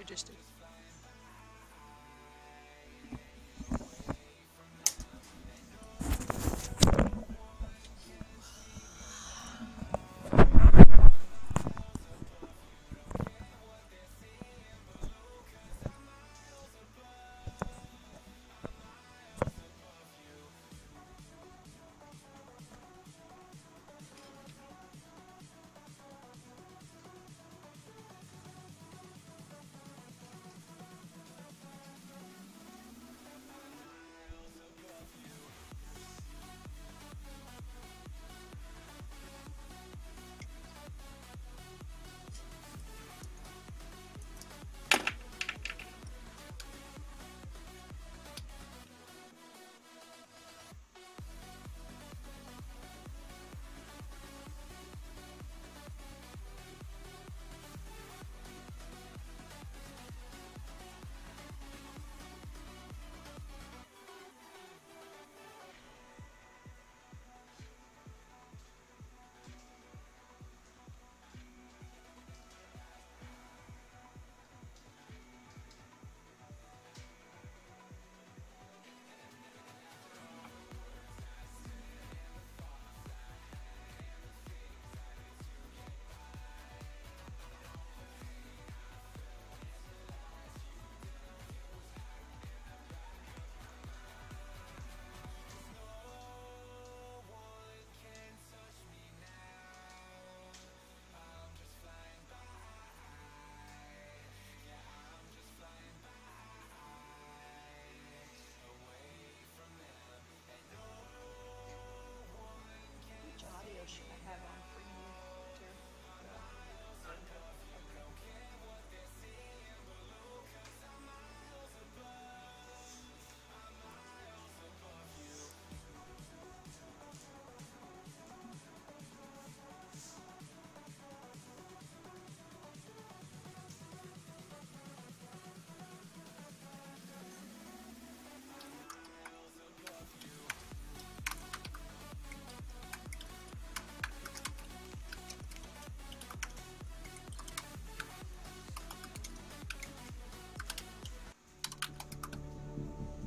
just did.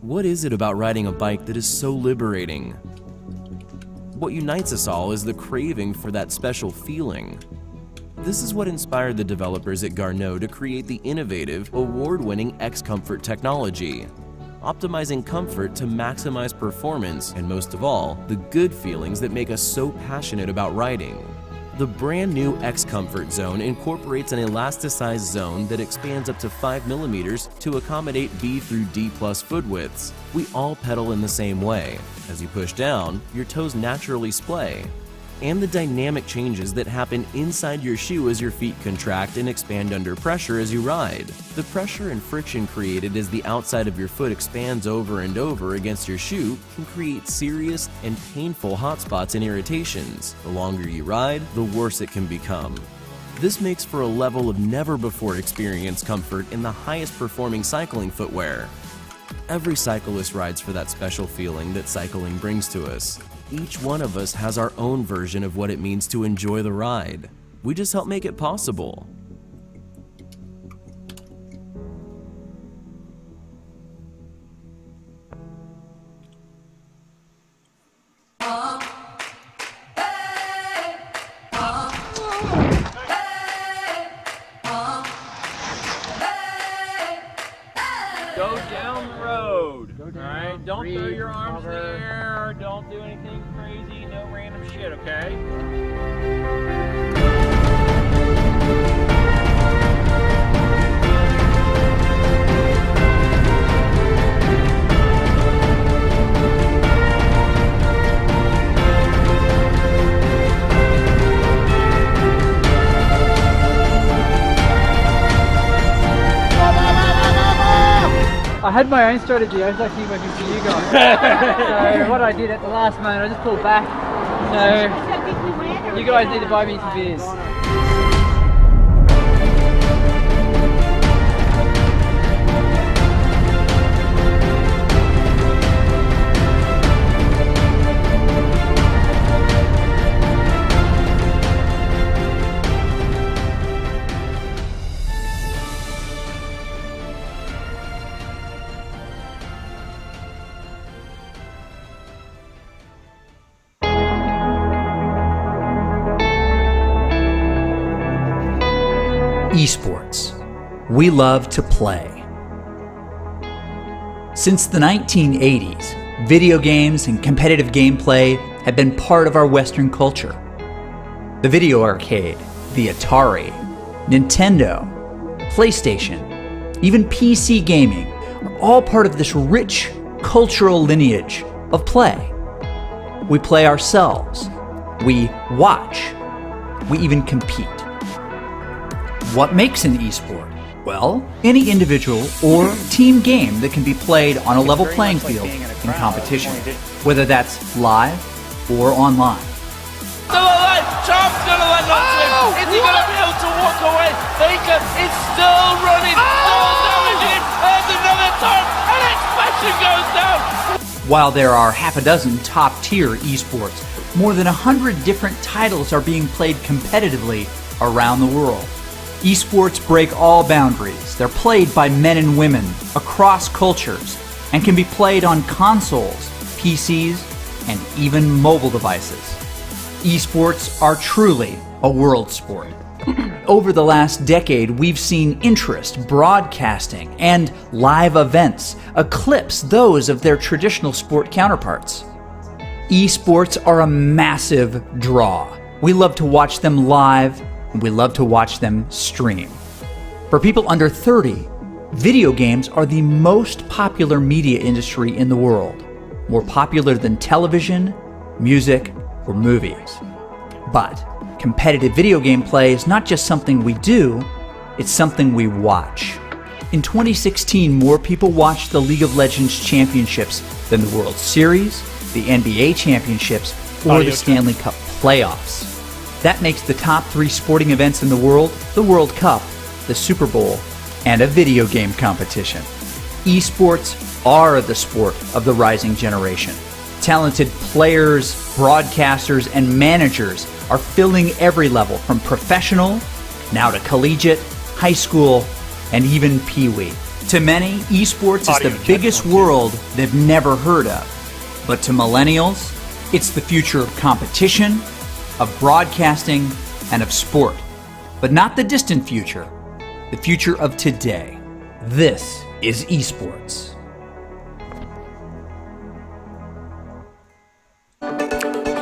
What is it about riding a bike that is so liberating? What unites us all is the craving for that special feeling. This is what inspired the developers at Garneau to create the innovative, award-winning X-Comfort technology, optimizing comfort to maximize performance and, most of all, the good feelings that make us so passionate about riding. The brand new X-Comfort Zone incorporates an elasticized zone that expands up to 5 mm to accommodate B through D+ foot widths. We all pedal in the same way. As you push down, your toes naturally splay. And the dynamic changes that happen inside your shoe as your feet contract and expand under pressure as you ride. The pressure and friction created as the outside of your foot expands over and over against your shoe can create serious and painful hot spots and irritations. The longer you ride, the worse it can become. This makes for a level of never-before experienced comfort in the highest performing cycling footwear. Every cyclist rides for that special feeling that cycling brings to us. Each one of us has our own version of what it means to enjoy the ride. We just help make it possible. Go down the road. Alright? Don't throw your arms in the air. Don't do anything crazy. No random shit, okay? I had my own strategy. I was actually working for you guys. So what I did at the last moment, I just pulled back. So you guys need to buy me some beers. Esports. We love to play. Since the 1980s, video games and competitive gameplay have been part of our Western culture. The video arcade, the Atari, Nintendo, PlayStation, even PC gaming are all part of this rich cultural lineage of play. We play ourselves, we watch, we even compete. What makes an esport? Well, any individual or team game that can be played on a level playing field in competition, whether that's live or online. Still alive! Charm's gonna let him. Is he gonna be able to walk away? Baker is still running, still damaging him. There's another time, and expression goes down. While there are half a dozen top-tier esports, more than 100 different titles are being played competitively around the world. Esports break all boundaries. They're played by men and women across cultures and can be played on consoles, PCs, and even mobile devices. Esports are truly a world sport. Over the last decade, we've seen interest, broadcasting, and live events eclipse those of their traditional sport counterparts. Esports are a massive draw. We love to watch them live, and we love to watch them stream. For people under 30, video games are the most popular media industry in the world, more popular than television, music, or movies. But competitive video game play is not just something we do, it's something we watch. In 2016, more people watched the League of Legends Championships than the World Series, the NBA Championships, or the Stanley Cup playoffs. That makes the top 3 sporting events in the World Cup, the Super Bowl, and a video game competition. Esports are the sport of the rising generation. Talented players, broadcasters, and managers are filling every level from professional, now to collegiate, high school, and even Pee-wee. To many, esports is the biggest world they've never heard of. But to millennials, it's the future of competition, of broadcasting, and of sport. But not the distant future, the future of today. This is esports.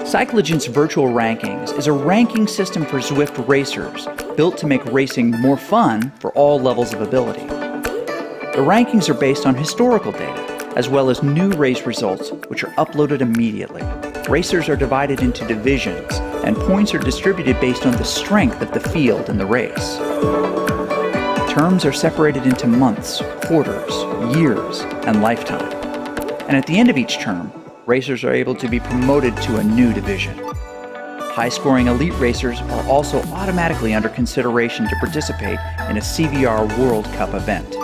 Cyclogen's Virtual Rankings is a ranking system for Zwift racers, built to make racing more fun for all levels of ability. The rankings are based on historical data, as well as new race results, which are uploaded immediately. Racers are divided into divisions, and points are distributed based on the strength of the field in the race. Terms are separated into months, quarters, years, and lifetime. And at the end of each term, racers are able to be promoted to a new division. High-scoring elite racers are also automatically under consideration to participate in a CVR World Cup event.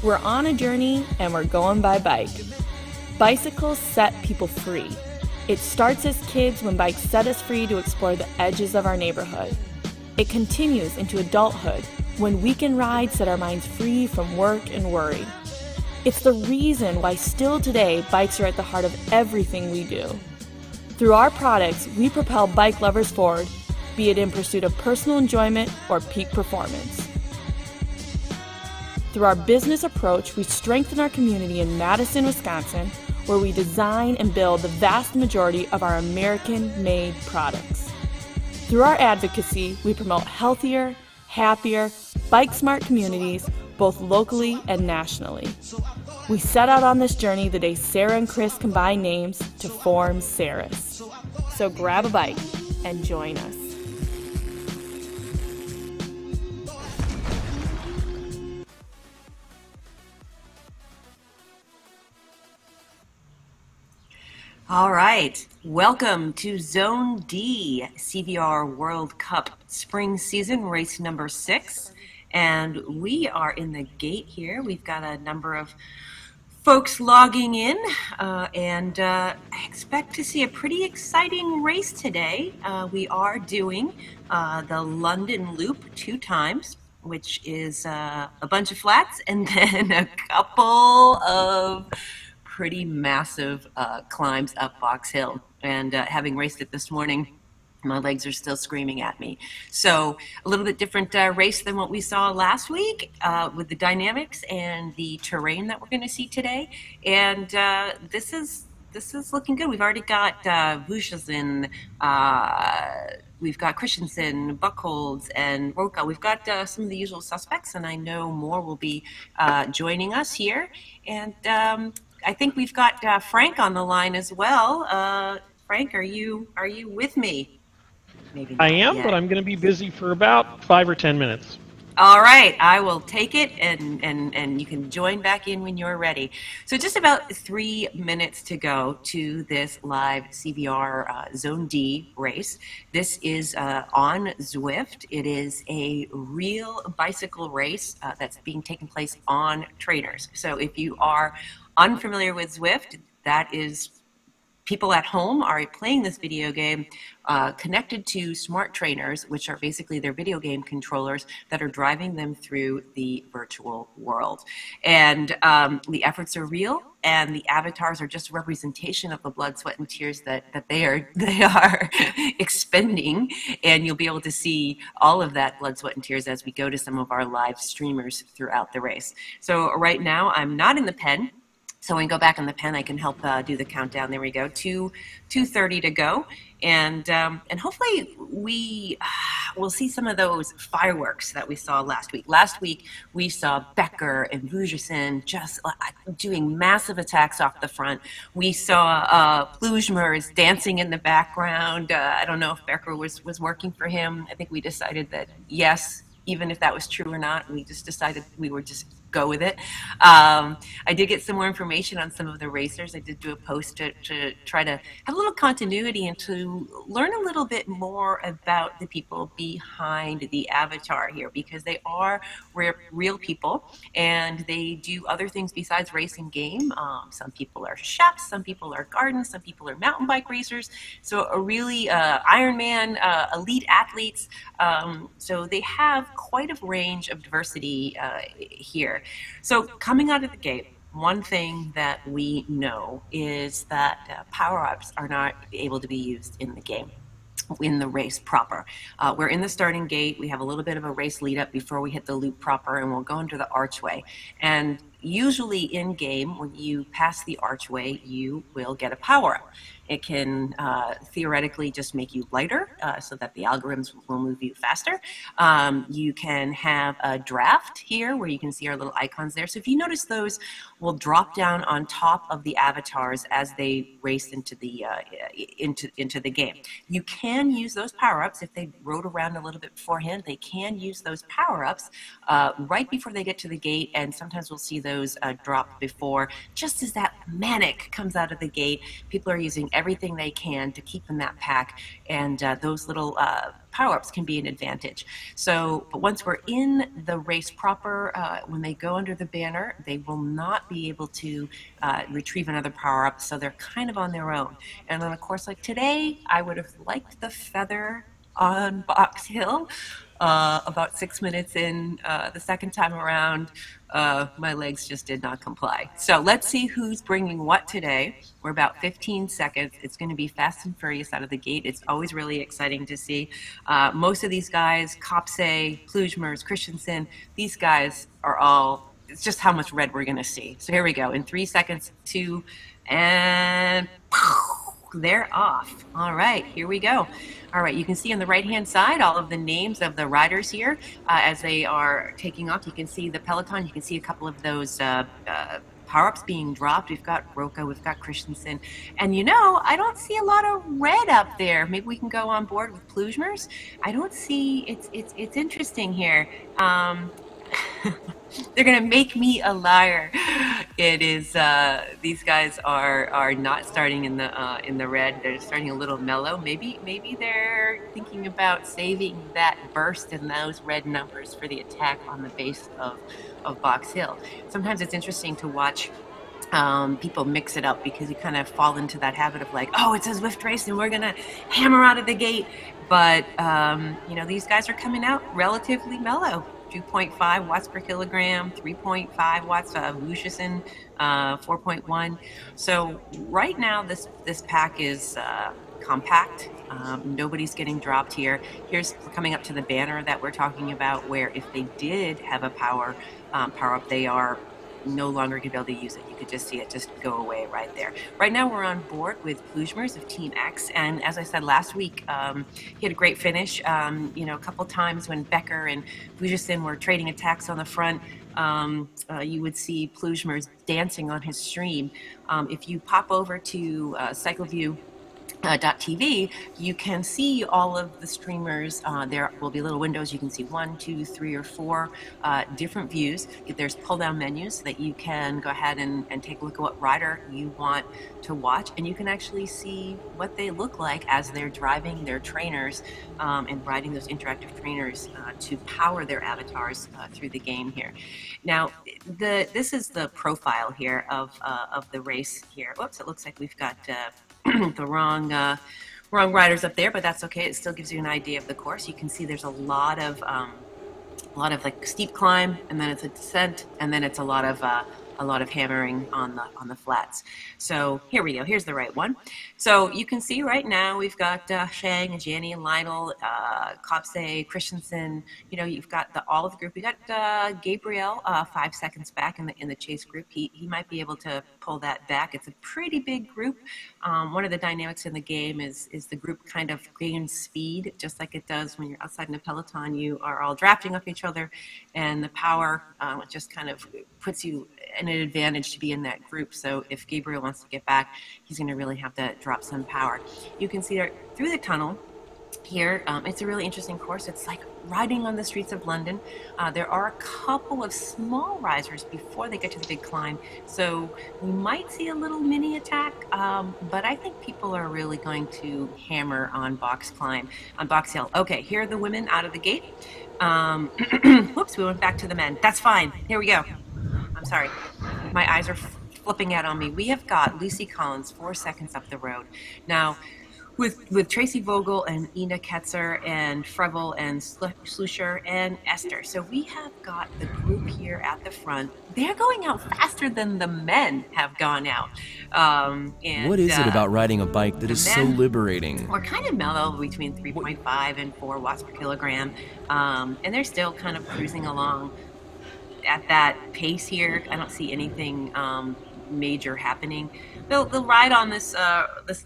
We're on a journey and we're going by bike. Bicycles set people free. It starts as kids when bikes set us free to explore the edges of our neighborhood. It continues into adulthood when weekend rides set our minds free from work and worry. It's the reason why still today bikes are at the heart of everything we do. Through our products, we propel bike lovers forward, be it in pursuit of personal enjoyment or peak performance. Through our business approach, we strengthen our community in Madison, Wisconsin, where we design and build the vast majority of our American-made products. Through our advocacy, we promote healthier, happier, bike-smart communities, both locally and nationally. We set out on this journey the day Sarah and Chris combined names to form Saris. So grab a bike and join us. All right, welcome to Zone D, CVR World Cup Spring Season, race number 6. And we are in the gate here. We've got a number of folks logging in, and I expect to see a pretty exciting race today. We are doing the London Loop 2 times, which is a bunch of flats and then a couple of pretty massive climbs up Box Hill. And having raced it this morning, my legs are still screaming at me. So a little bit different race than what we saw last week with the dynamics and the terrain that we're going to see today. And this is looking good. We've already got Vujasin, we've got Christensen, Buchholz, and Roca. We've got some of the usual suspects, and I know more will be joining us here. And I think we've got Frank on the line as well. Frank, are you with me? Maybe not I am, yet. but I'm going to be busy for about 5 or 10 minutes. All right, I will take it, and you can join back in when you're ready. So just about 3 minutes to go to this live CVR Zone D race. This is on Zwift. It is a real bicycle race that's being taken place on trainers. So if you are unfamiliar with Zwift, that is people at home are playing this video game connected to smart trainers, which are basically their video game controllers that are driving them through the virtual world. And the efforts are real, and the avatars are just a representation of the blood, sweat, and tears that they are expending. And you'll be able to see all of that blood, sweat, and tears as we go to some of our live streamers throughout the race. So right now, I'm not in the pen. So when we go back in the pen, I can help do the countdown. There we go, 2:30 to go, and hopefully we'll see some of those fireworks that we saw last week. Last week we saw Becker and Vujasin just doing massive attacks off the front. We saw Plujmers dancing in the background. I don't know if Becker was working for him. I think we decided that yes, even if that was true or not, we just decided we would just go with it. I did get some more information on some of the racers. I did do a post to try to have a little continuity and to learn a little bit more about the people behind the avatar here, because they are real people and they do other things besides racing game. Some people are chefs, some people are gardens, some people are mountain bike racers. So a really Ironman, elite athletes. So they have quite a range of diversity here. So coming out of the gate, one thing that we know is that power-ups are not able to be used in the game, in the race proper. We're in the starting gate. We have a little bit of a race lead up before we hit the loop proper, and we'll go into the archway. And usually in game, when you pass the archway, you will get a power-up. It can theoretically just make you lighter so that the algorithms will move you faster. You can have a draft here where you can see our little icons there. So if you notice, those will drop down on top of the avatars as they race into the game. You can use those power-ups if they rode around a little bit beforehand. They can use those power-ups right before they get to the gate, and sometimes we'll see those drop before, just as that manic comes out of the gate. People are using everything they can to keep in that pack, and those little power-ups can be an advantage. So but once we're in the race proper, when they go under the banner, they will not be able to retrieve another power-up, so they're kind of on their own. And then of course, like today, I would have liked the feather on Box Hill. About 6 minutes in, the second time around, my legs just did not comply. So let's see who's bringing what today. We're about 15 seconds. It's going to be fast and furious out of the gate. It's always really exciting to see. Most of these guys, Kopse, Plujmers, Christensen, these guys are all, it's just how much red we're going to see. So here we go. In 3 seconds, 2, and they're off. All right, here we go. All right, you can see on the right-hand side all of the names of the riders here as they are taking off. You can see the peloton. You can see a couple of those power-ups being dropped. We've got Roca, we've got Christensen. And you know, I don't see a lot of red up there. Maybe we can go on board with Plujmers. I don't see, it's interesting here. They're gonna make me a liar. It is these guys are not starting in the red. They're starting a little mellow. Maybe they're thinking about saving that burst and those red numbers for the attack on the base of Box Hill. Sometimes it's interesting to watch people mix it up, because you kind of fall into that habit of like, oh, it's a Zwift race and we're gonna hammer out of the gate. But you know, these guys are coming out relatively mellow. 2.5 watts per kilogram, 3.5 watts, Wushisen, 4.1. So right now, this pack is compact. Nobody's getting dropped here. We're coming up to the banner that we're talking about, where if they did have a power up, they are no longer going to be able to use it. You could just see it just go away right there. Right now we're on board with Plujmers of Team X, and as I said last week, he had a great finish. A couple times when Becker and Bujasin were trading attacks on the front, you would see Plujmers dancing on his stream. If you pop over to CycleView .tv, you can see all of the streamers. There will be little windows. You can see 1, 2, 3, or 4 different views. There's pull-down menus that you can go ahead and take a look at what rider you want to watch, and you can actually see what they look like as they're driving their trainers and riding those interactive trainers to power their avatars through the game here. Now, this is the profile here of the race here. Oops, it looks like we've got the wrong riders up there, but that's okay. It still gives you an idea of the course. You can see there's a lot of like steep climb, and then it's a descent, and then it's a lot of hammering on the flats. So here we go. Here's the right one. So you can see right now we've got Shang and Janny and Lionel, Kopse, Christensen. You've got all of the group. We got Gabriel 5 seconds back in the chase group. He might be able to pull that back. It's a pretty big group. One of the dynamics in the game is the group kind of gains speed, just like it does when you're outside in a peloton. You are all drafting off each other, and the power just kind of puts you in an advantage to be in that group. So if Gabriel wants to get back, he's going to really have to drop some power. You can see there through the tunnel here. It's a really interesting course. It's like riding on the streets of London. There are a couple of small risers before they get to the big climb, so we might see a little mini attack, but I think people are really going to hammer on box hill. Okay, here are the women out of the gate. Whoops, we went back to the men. That's fine. Here we go. I'm sorry. My eyes are flipping out on me. We have got Lucy Collins 4 seconds up the road. Now, with Tracy Vogel and Ina Ketzer and Frevel and Slusher and Esther. So we have got the group here at the front. They're going out faster than the men have gone out. What is it about riding a bike that is so liberating? We're kind of mellow between 3.5 and 4 watts per kilogram. And they're still kind of cruising along at that pace here. I don't see anything major happening. They'll ride on this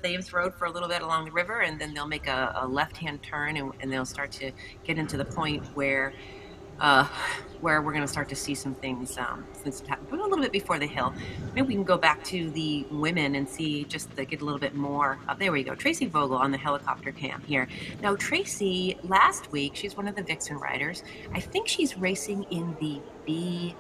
Thames Road for a little bit along the river, and then they'll make a left-hand turn, and they'll start to get into the point where we're going to start to see some things happen, but a little bit before the hill. Maybe we can go back to the women and see, just to get a little bit more. There we go. Tracy Vogel on the helicopter cam here. Now, Tracy, last week, she's one of the Vixen riders. I think she's racing in the B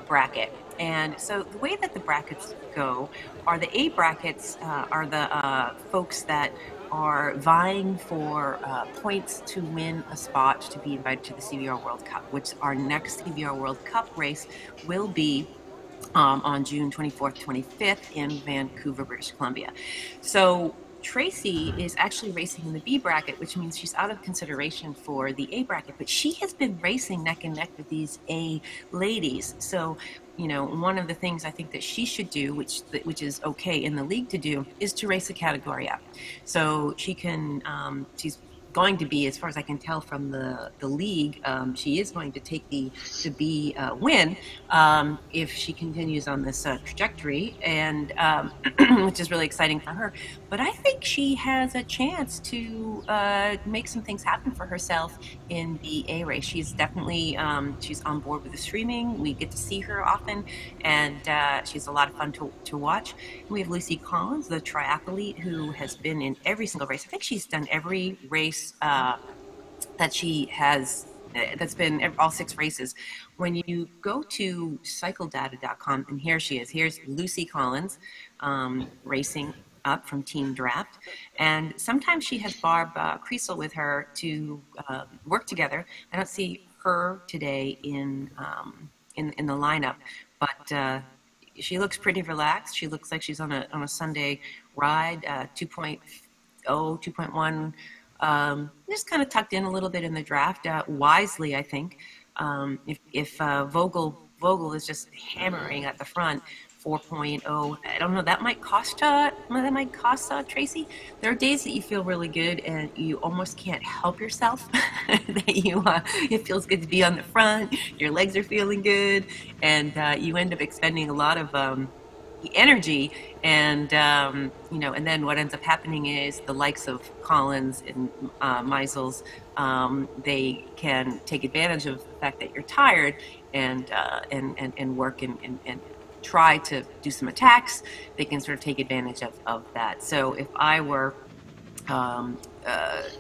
bracket. And so the way that the brackets go are the A brackets are the folks that are vying for points to win a spot to be invited to the CVR World Cup, which our next CVR World Cup race will be on June 24th, 25th in Vancouver, British Columbia. So Tracy is actually racing in the B bracket, which means she's out of consideration for the A bracket, but she has been racing neck and neck with these A ladies. So, one of the things I think that she should do, which is okay in the league to do, is to race a category up. So she can, she's going to be, as far as I can tell from the league, she is going to take the B win if she continues on this trajectory, and which is really exciting for her. But I think she has a chance to make some things happen for herself in the A race. She's definitely she's on board with the streaming. We get to see her often, and she's a lot of fun to watch. And we have Lucy Collins, the triathlete, who has been in every single race. I think she's done every race that she has, that's been all 6 races. When you go to cycledata.com, and here she is, here's Lucy Collins racing up from Team Draft, and sometimes she has Barb Creasel with her to work together. I don't see her today in the lineup, but she looks pretty relaxed. She looks like she's on a Sunday ride, 2.0, 2.1. Just kind of tucked in a little bit in the draft, wisely, I think. if Vogel is just hammering at the front, 4.0. I don't know. That might cost Tracy. There are days that you feel really good and you almost can't help yourself. That it feels good to be on the front. Your legs are feeling good, and you end up expending a lot of energy. And and then what ends up happening is the likes of Collins and Meisels, they can take advantage of the fact that you're tired and work and try to do some attacks. They can sort of take advantage of that. So if I were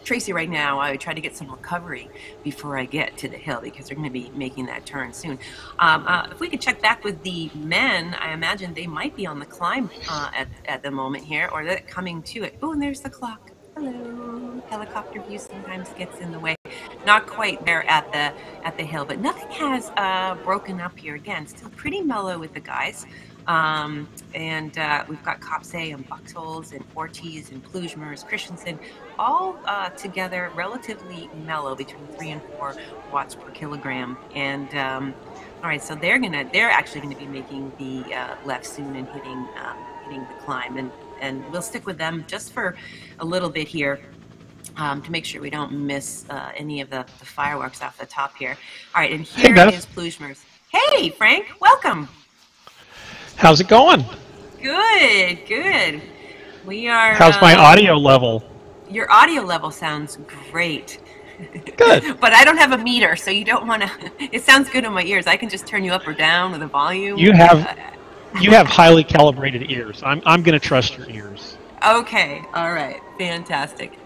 Tracy right now, I would try to get some recovery before I get to the hill, because they're going to be making that turn soon. If we could check back with the men, I imagine they might be on the climb at the moment here, or they're coming to it. Oh, and there's the clock. Hello. Helicopter view sometimes gets in the way. Not quite there at the hill, but nothing has broken up here. Again, still pretty mellow with the guys. And we've got Kopse and Buxholz and Ortiz and Plujmers, Christensen, all together relatively mellow, between 3 and 4 watts per kilogram. And all right, so they're actually gonna be making the left soon and hitting the climb, and we'll stick with them just for a little bit here. To make sure we don't miss any of the fireworks off the top here. All right, and here is Plujmers. Hey, Frank, welcome. How's it going? Good, good. We are. How's my audio level? Your audio level sounds great. Good. But I don't have a meter, so you don't want to. It sounds good in my ears. I can just turn you up or down with the volume. You have highly calibrated ears. I'm going to trust your ears. Okay, all right, fantastic.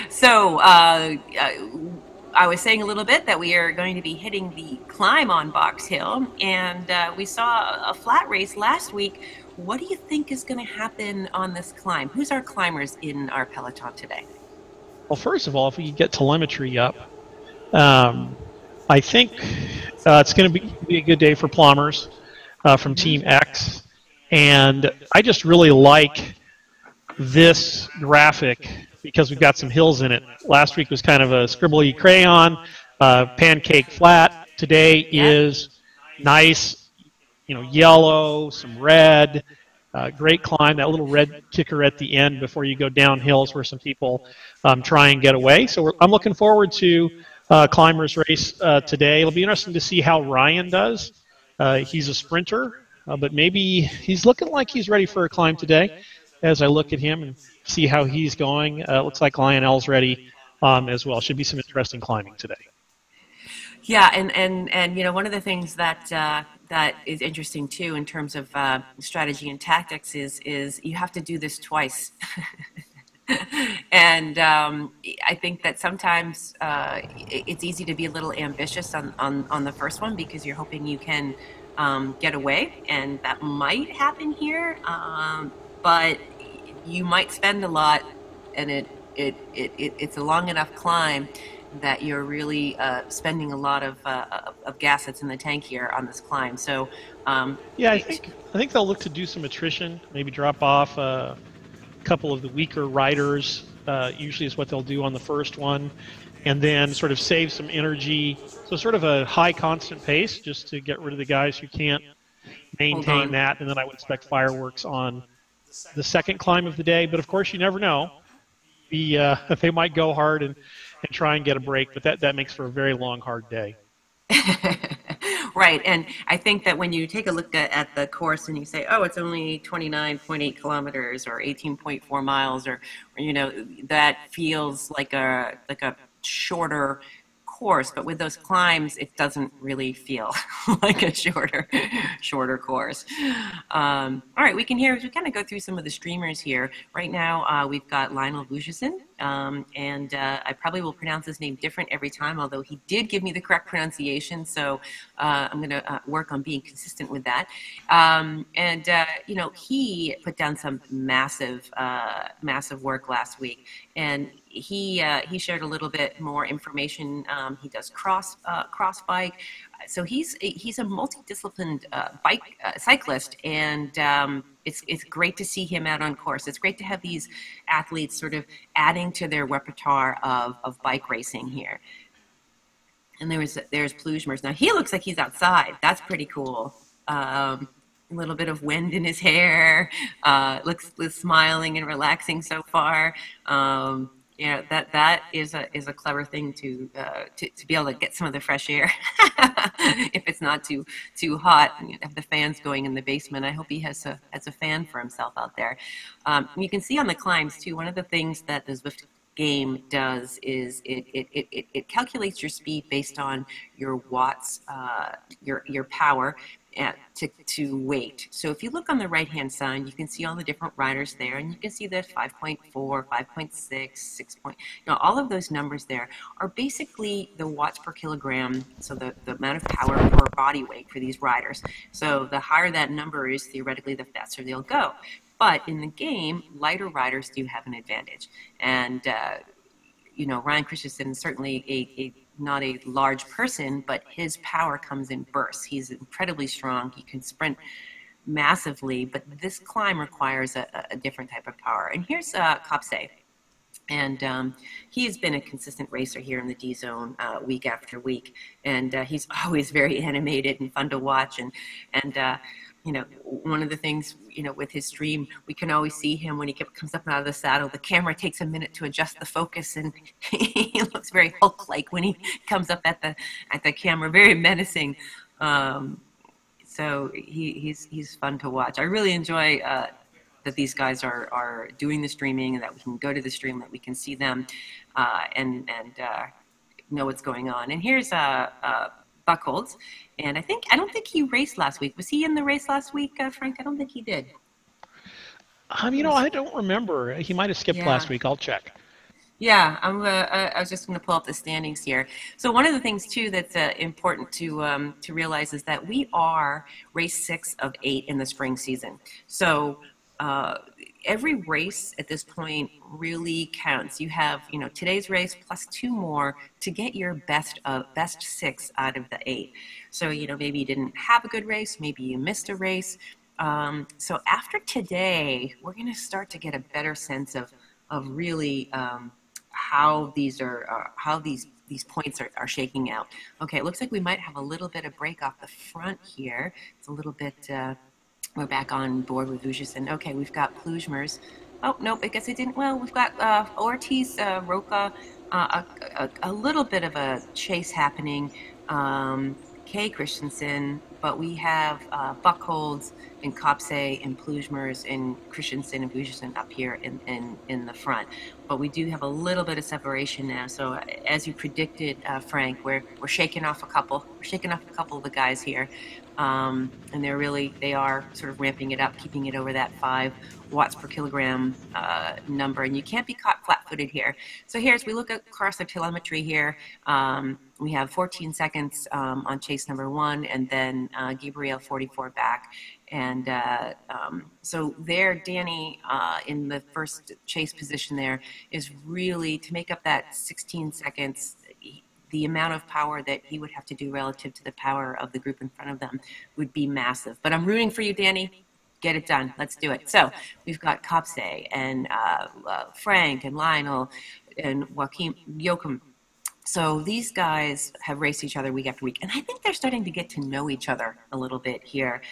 So I was saying a little bit that we are going to be hitting the climb on Box Hill, and we saw a flat race last week. What do you think is going to happen on this climb? Who's our climbers in our peloton today? Well, first of all, if we could get telemetry up, I think it's going to be a good day for Plumbers from Team X, and I just really like this graphic because we've got some hills in it. Last week was kind of a scribbly crayon, pancake flat. Today is nice, yellow, some red, great climb. That little red kicker at the end before you go downhill is where some people try and get away. So I'm looking forward to climbers race today. It'll be interesting to see how Ryan does. He's a sprinter, but maybe he's looking like he's ready for a climb today. As I look at him and see how he's going, looks like Lionel's ready as well. Should be some interesting climbing today. Yeah, and one of the things that is interesting too in terms of strategy and tactics is you have to do this twice. And I think that sometimes it's easy to be a little ambitious on the first one because you're hoping you can get away, and that might happen here. But you might spend a lot, and it's a long enough climb that you're really spending a lot of gas that's in the tank here on this climb. So yeah, I think they'll look to do some attrition, maybe drop off a couple of the weaker riders. Usually is what they'll do on the first one, and then sort of save some energy. So sort of a high constant pace just to get rid of the guys who can't maintain that, and then I would expect fireworks on the second climb of the day. But of course, you never know. They might go hard and try and get a break, but that makes for a very long, hard day. Right, and I think that when you take a look at the course and you say, oh, it's only 29.8 kilometers or 18.4 miles, or that feels like a shorter course, but with those climbs, it doesn't really feel like a shorter course. All right, we kind of go through some of the streamers here. Right now, we've got Lionel Vujasin, and I probably will pronounce his name different every time, although he did give me the correct pronunciation, so I'm going to work on being consistent with that. He put down some massive work last week, and he shared a little bit more information. He does cross bike, so he's a multidisciplined bike cyclist, and it's great to see him out on course. It's great to have these athletes sort of adding to their repertoire of bike racing here. And there's Plujmers. Now he looks like he's outside. That's pretty cool. A little bit of wind in his hair. Looks smiling and relaxing so far. That is a clever thing to be able to get some of the fresh air if it's not too hot. And you have the fans going in the basement. I hope he has a fan for himself out there. You can see on the climbs too. One of the things that the Zwift game does is it calculates your speed based on your watts, your power to weight. So if you look on the right hand side, you can see all the different riders there, and you can see that 5.4, 5.6, 6 point, all of those numbers there are basically the watts per kilogram, so the amount of power per body weight for these riders. So the higher that number is, theoretically the faster they'll go. But in the game, lighter riders do have an advantage. And, Ryan Christensen is certainly not a large person, but his power comes in bursts. He's incredibly strong. He can sprint massively, but this climb requires a different type of power. And here's Kopse. And he has been a consistent racer here in the D zone week after week. And he's always very animated and fun to watch. And one of the things, with his stream, we can always see him when he comes up out of the saddle. The camera takes a minute to adjust the focus, and he looks very Hulk-like when he comes up at the camera, very menacing. So he's fun to watch. I really enjoy that these guys are doing the streaming, and that we can go to the stream, that we can see them and know what's going on. And here's Buckholz, and I don't think he raced last week. Was he in the race last week, Frank? I don't think he did. I don't remember. He might have skipped last week. I'll check. Yeah, I was just going to pull up the standings here. So one of the things too that's important to realize is that we are race 6 of 8 in the spring season. So every race at this point really counts. You have, today's race plus 2 more to get your best 6 out of the 8. So, maybe you didn't have a good race, maybe you missed a race. So after today, we're going to start to get a better sense of really how these points are shaking out. Okay, it looks like we might have a little bit of break off the front here. It's a little bit. We're back on board with Vujicic. Okay, we've got Plujmers. Oh, nope, I guess it didn't. Well, we've got Ortiz, Roca, a little bit of a chase happening. Kay Christensen, but we have Buckholz and Kopse and Plujmers and Christensen and Vujicic up here in the front. But we do have a little bit of separation now. So as you predicted, Frank, we're shaking off a couple. We're shaking off a couple of the guys here. And they are sort of ramping it up, keeping it over that 5 watts per kilogram number. And you can't be caught flat-footed here. So here, as we look across the telemetry here, we have 14 seconds on chase number 1, and then Gabriel 44 back. And so there, Danny, in the first chase position there, is really to make up that 16 seconds. The amount of power that he would have to do relative to the power of the group in front of them would be massive. But I'm rooting for you, Danny. Get it done. Let's do it. So we've got Kopse and Frank and Lionel and Joachim. So these guys have raced each other week after week, and I think they're starting to get to know each other a little bit here.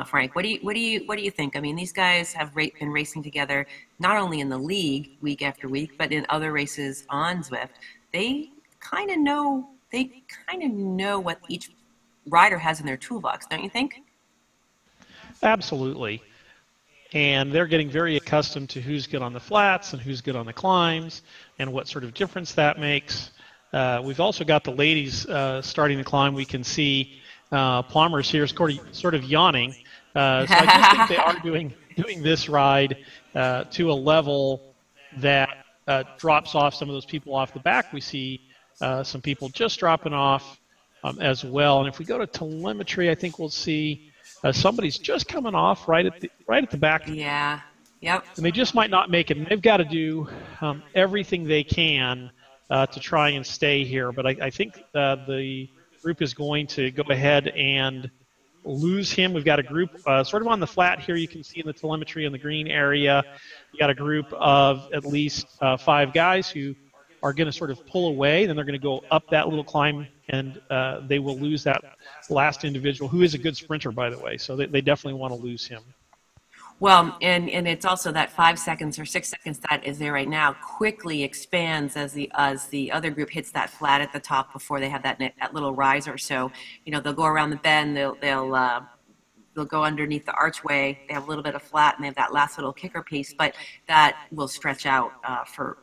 Frank, what do you think? I mean, these guys have been racing together not only in the league week after week, but in other races on Zwift. They kind of know what each rider has in their toolbox, don't you think? Absolutely. And they're getting very accustomed to who's good on the flats and who's good on the climbs and what sort of difference that makes. We've also got the ladies starting to climb. We can see Plumbers here sort of yawning. So I just think they are doing this ride to a level that drops off some of those people off the back. We see some people just dropping off as well. And if we go to telemetry, I think we'll see somebody's just coming off right at the back. Yeah. Yep. And they just might not make it. And they've got to do everything they can to try and stay here. But I think the group is going to go ahead and lose him. We've got a group sort of on the flat here. You can see in the telemetry in the green area. You got a group of at least 5 guys who are going to sort of pull away, then they're going to go up that little climb, and they will lose that last individual, who is a good sprinter, by the way. So they definitely want to lose him. Well, and it's also that 5 seconds or 6 seconds that is there right now quickly expands as the other group hits that flat at the top before they have that little riser. So, you know, they'll go around the bend, they'll go underneath the archway. They have a little bit of flat, and they have that last little kicker piece, but that will stretch out for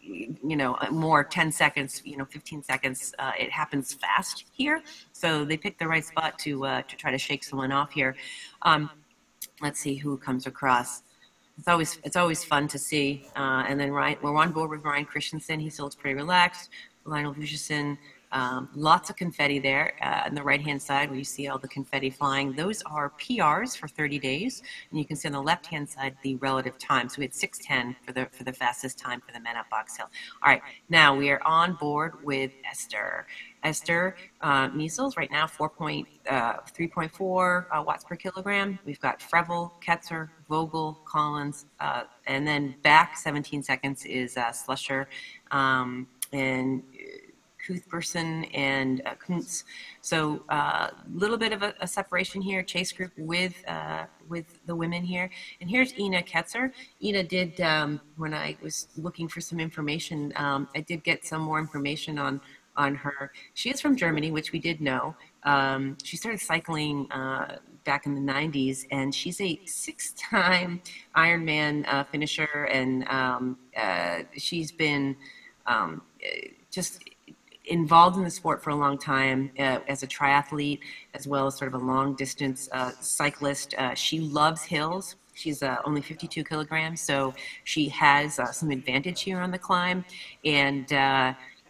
you know, more 10 seconds, you know, 15 seconds. It happens fast here, so they picked the right spot to try to shake someone off here. Let's see who comes across. It's always fun to see. And then we're on board with Ryan Christensen. He still looks pretty relaxed. Lionel Vujasin. Lots of confetti there on the right-hand side where you see all the confetti flying. Those are PRs for 30 days. And you can see on the left-hand side the relative time. So we had 6:10 for the fastest time for the men at Box Hill. All right, now we are on board with Esther. Esther measles right now 3.4 watts per kilogram. We've got Frevel, Ketzer, Vogel, Collins, and then back 17 seconds is Slusher and Cuthbertson and Kuntz. So a little bit of a separation here, chase group with the women here. And here's Ina Ketzer. Ina did, when I was looking for some information, I did get some more information on her. She is from Germany, which we did know. She started cycling back in the 90s, and she's a 6-time Ironman finisher, and she's been just involved in the sport for a long time as a triathlete, as well as sort of a long distance cyclist. She loves hills. She's only 52 kilograms, so she has some advantage here on the climb. And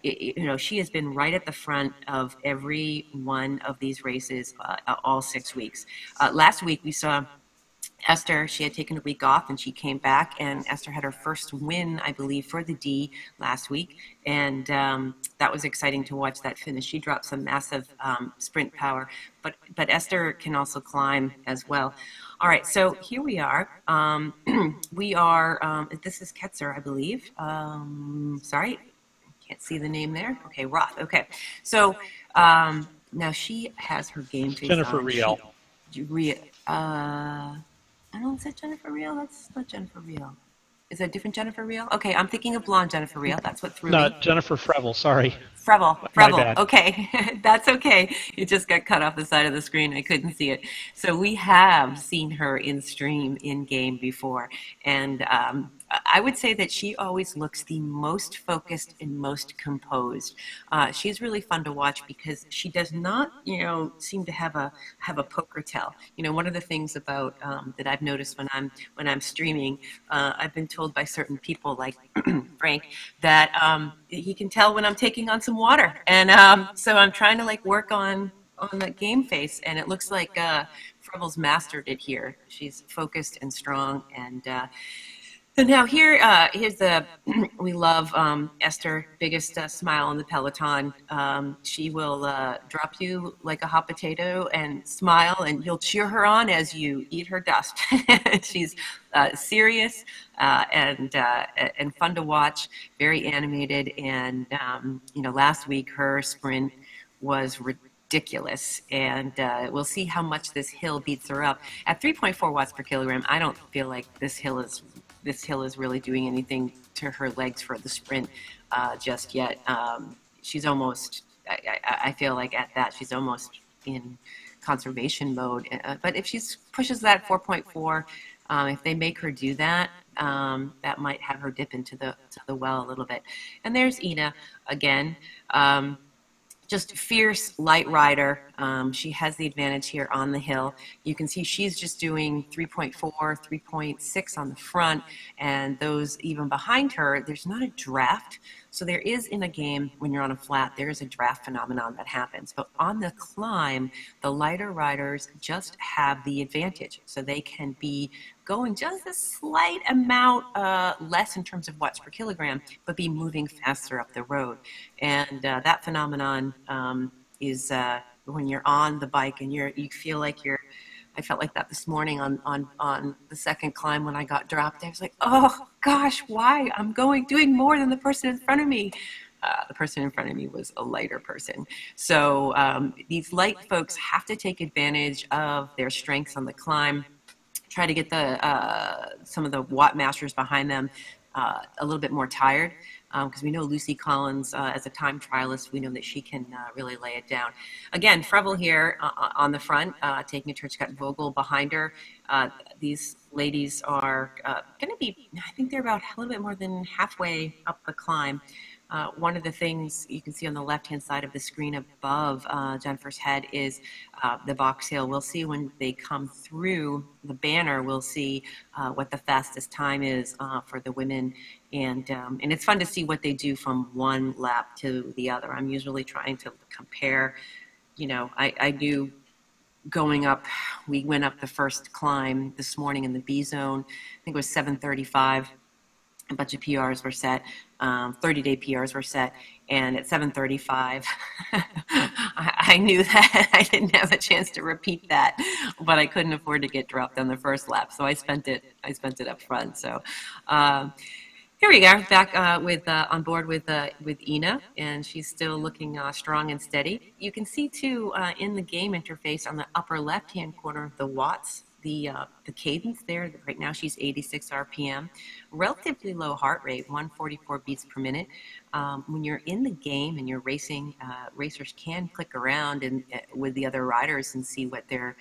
you know, she has been right at the front of every one of these races all 6 weeks. Last week we saw Esther. She had taken a week off and she came back, and Esther had her first win, I believe, for the D last week. And that was exciting to watch that finish. She dropped some massive sprint power, but Esther can also climb as well. All right, so here we are. We are, this is Ketzer, I believe. Sorry, can't see the name there. Okay, Roth. Okay, so now she has her game face Jennifer on. Riel. I don't know, is that Jennifer Riel? That's not Jennifer Riel. Is that a different Jennifer Riel? Okay, I'm thinking of blonde Jennifer Riel. That's what threw me. No, Jennifer Frevel, sorry. Frevel. My bad. Okay, that's okay. It just got cut off the side of the screen. I couldn't see it. So we have seen her in stream, in game before, and I would say that she always looks the most focused and most composed. She's really fun to watch because she does not, you know, seem to have a poker tell. You know, one of the things about that I've noticed when I'm streaming, I've been told by certain people like Frank that he can tell when I'm taking on some water, and so I'm trying to like work on that game face, and it looks like Frevel's mastered it here. She's focused and strong, and so now here's the, we love Esther, biggest smile on the peloton. She will drop you like a hot potato and smile, and you'll cheer her on as you eat her dust. She's serious and fun to watch, very animated. And you know, last week her sprint was ridiculous, and we'll see how much this hill beats her up. At 3.4 watts per kilogram, I don't feel like this hill is really doing anything to her legs for the sprint just yet. She's almost, I feel like at that, she's almost in conservation mode. But if she pushes that 4.4, if they make her do that, that might have her dip into the well a little bit. And there's Ina again. Just fierce light rider. She has the advantage here on the hill. You can see she's just doing 3.4, 3.6 on the front, and those even behind her, there's not a draft. So there is in a game, when you're on a flat, there is a draft phenomenon that happens. But on the climb, the lighter riders just have the advantage. So they can be going just a slight amount less in terms of watts per kilogram, but be moving faster up the road. And that phenomenon is when you're on the bike and you feel like you're, I felt like that this morning on the second climb when I got dropped. I was like, oh gosh, why? I'm doing more than the person in front of me. The person in front of me was a lighter person. So these light folks have to take advantage of their strengths on the climb, try to get some of the watt masters behind them a little bit more tired, because we know Lucy Collins, as a time trialist, we know that she can really lay it down. Again, Frevel here on the front, taking a turn. She's got Vogel behind her. These ladies are going to be, I think they're about a little bit more than halfway up the climb. One of the things you can see on the left-hand side of the screen above Jennifer's head is the box hill. We'll see when they come through the banner, we'll see what the fastest time is for the women. And it's fun to see what they do from one lap to the other. I'm usually trying to compare, I do going up, we went up the first climb this morning in the B zone. I think it was 7:35. A bunch of PRs were set, 30-day PRs were set, and at 7:35, I knew that I didn't have a chance to repeat that, but I couldn't afford to get dropped on the first lap, so I spent it up front. So here we are, back on board with Ina, and she's still looking strong and steady. You can see too in the game interface on the upper left-hand corner the watts. The cadence there, right now she's 86 RPM, relatively low heart rate, 144 beats per minute. When you're in the game and you're racing, racers can click around and with the other riders and see what they're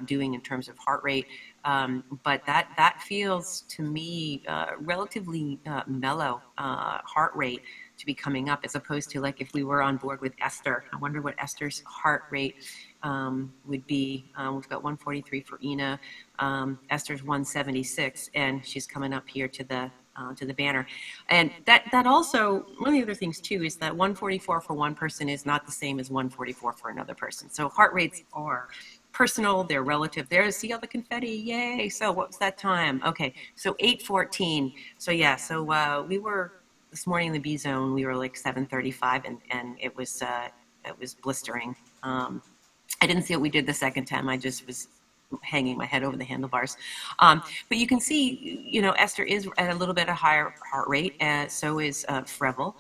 doing in terms of heart rate. But that feels to me relatively mellow heart rate to be coming up, as opposed to like if we were on board with Esther. I wonder what Esther's heart rate would be. We've got 143 for Ina. Esther's 176, and she's coming up here to the banner. And that also, one of the other things too is that 144 for one person is not the same as 144 for another person. So heart rates are personal, they're relative. There, see all the confetti, yay! So what was that time? Okay, so 8:14. So yeah, so we were this morning in the B zone. We were like 7:35, and it was blistering. I didn't see what we did the second time. I just was hanging my head over the handlebars. But you can see, Esther is at a little bit of higher heart rate, so is Frevel.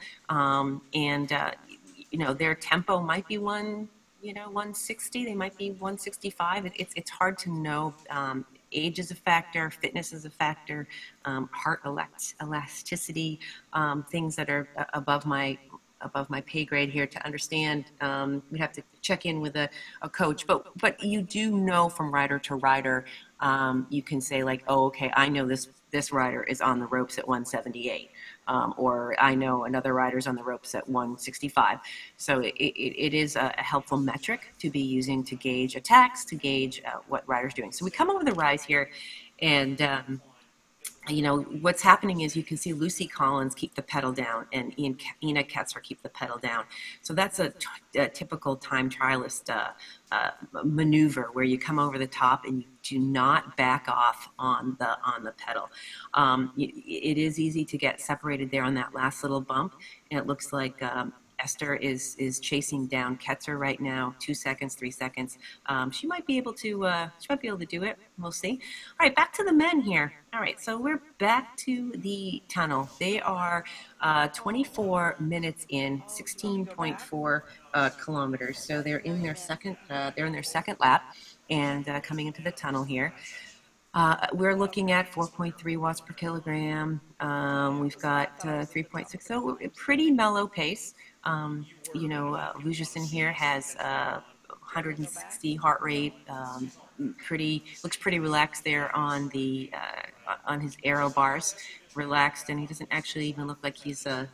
Their tempo might be 160. They might be 165. It's hard to know. Age is a factor, fitness is a factor, heart elasticity, things that are above my pay grade here to understand. We'd have to check in with a coach, but you do know from rider to rider. You can say like, oh, okay, I know this rider is on the ropes at 178, or I know another rider's on the ropes at 165. So it is a helpful metric to be using to gauge attacks, to gauge what rider's doing. So we come over the rise here, and what's happening is you can see Lucy Collins keep the pedal down and Ina Ketzer keep the pedal down. So that's a typical time trialist maneuver where you come over the top and you do not back off on the pedal. It is easy to get separated there on that last little bump, and it looks like Esther is chasing down Ketzer right now. 2 seconds, 3 seconds. She might be able to do it. We'll see. All right, back to the men here. All right, so we're back to the tunnel. They are 24 minutes in, 16.4 kilometers. So they're in their second lap, and coming into the tunnel here. We're looking at 4.3 watts per kilogram. We've got 3.6, so a pretty mellow pace. Lugison here has 160 heart rate. Looks pretty relaxed there on the on his aero bars, relaxed, and he doesn't actually even look like he's got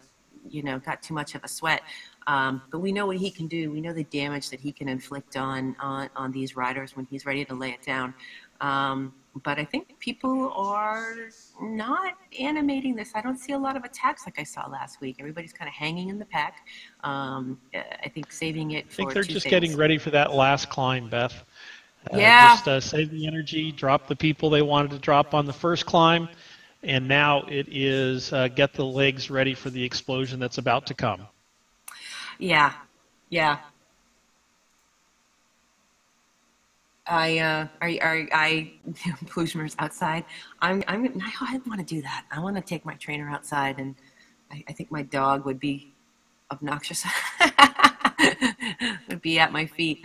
too much of a sweat. But we know what he can do. We know the damage that he can inflict on these riders when he's ready to lay it down. But I think people are not animating this. I don't see a lot of attacks like I saw last week. Everybody's kind of hanging in the pack. I think saving it for I think they're two just things. getting ready for that last climb, Beth. Yeah. Just save the energy, drop the people they wanted to drop on the first climb, and now it is get the legs ready for the explosion that's about to come. Yeah. Pluzmer's outside. I want to do that. I want to take my trainer outside, and I think my dog would be obnoxious. Would be at my feet.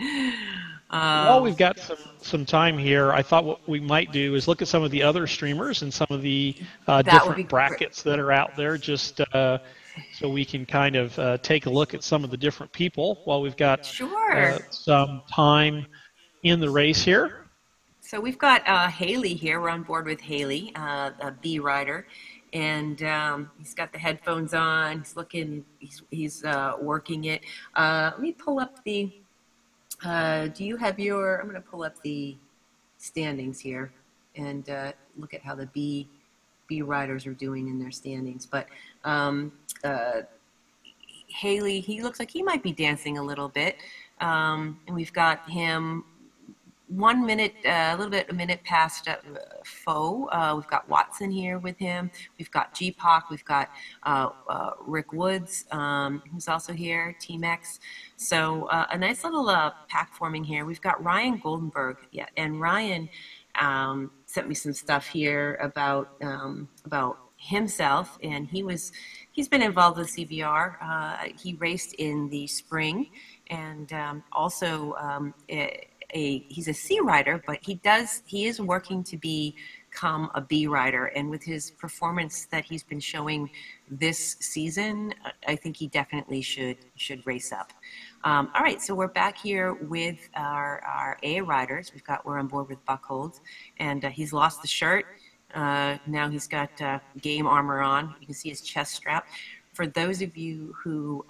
While we've got some time here, I thought what we might do is look at some of the other streamers and some of the different brackets that are out there, just so we can kind of take a look at some of the different people while we've got some time in the race here. So we've got Haley here. We're on board with Haley, a B rider, and he's got the headphones on. He's looking. He's working it. Let me pull up the. Do you have your? I'm going to pull up the standings here and look at how the B riders are doing in their standings. But Haley, he looks like he might be dancing a little bit, and we've got him 1 minute, a minute past Foe. We've got Watson here with him. We've got GPOC. We've got Rick Woods, who's also here, Team X. So a nice little pack forming here. We've got Ryan Goldenberg. Yeah, and Ryan sent me some stuff here about himself, and he's been involved with CVR. He raced in the spring, and also he's a C rider, but he is working to become a B rider. And with his performance that he's been showing this season, I think he definitely should race up. All right, so we're back here with our A riders. We're on board with Buckholz, and he's lost the shirt. Now he's got game armor on. You can see his chest strap. For those of you who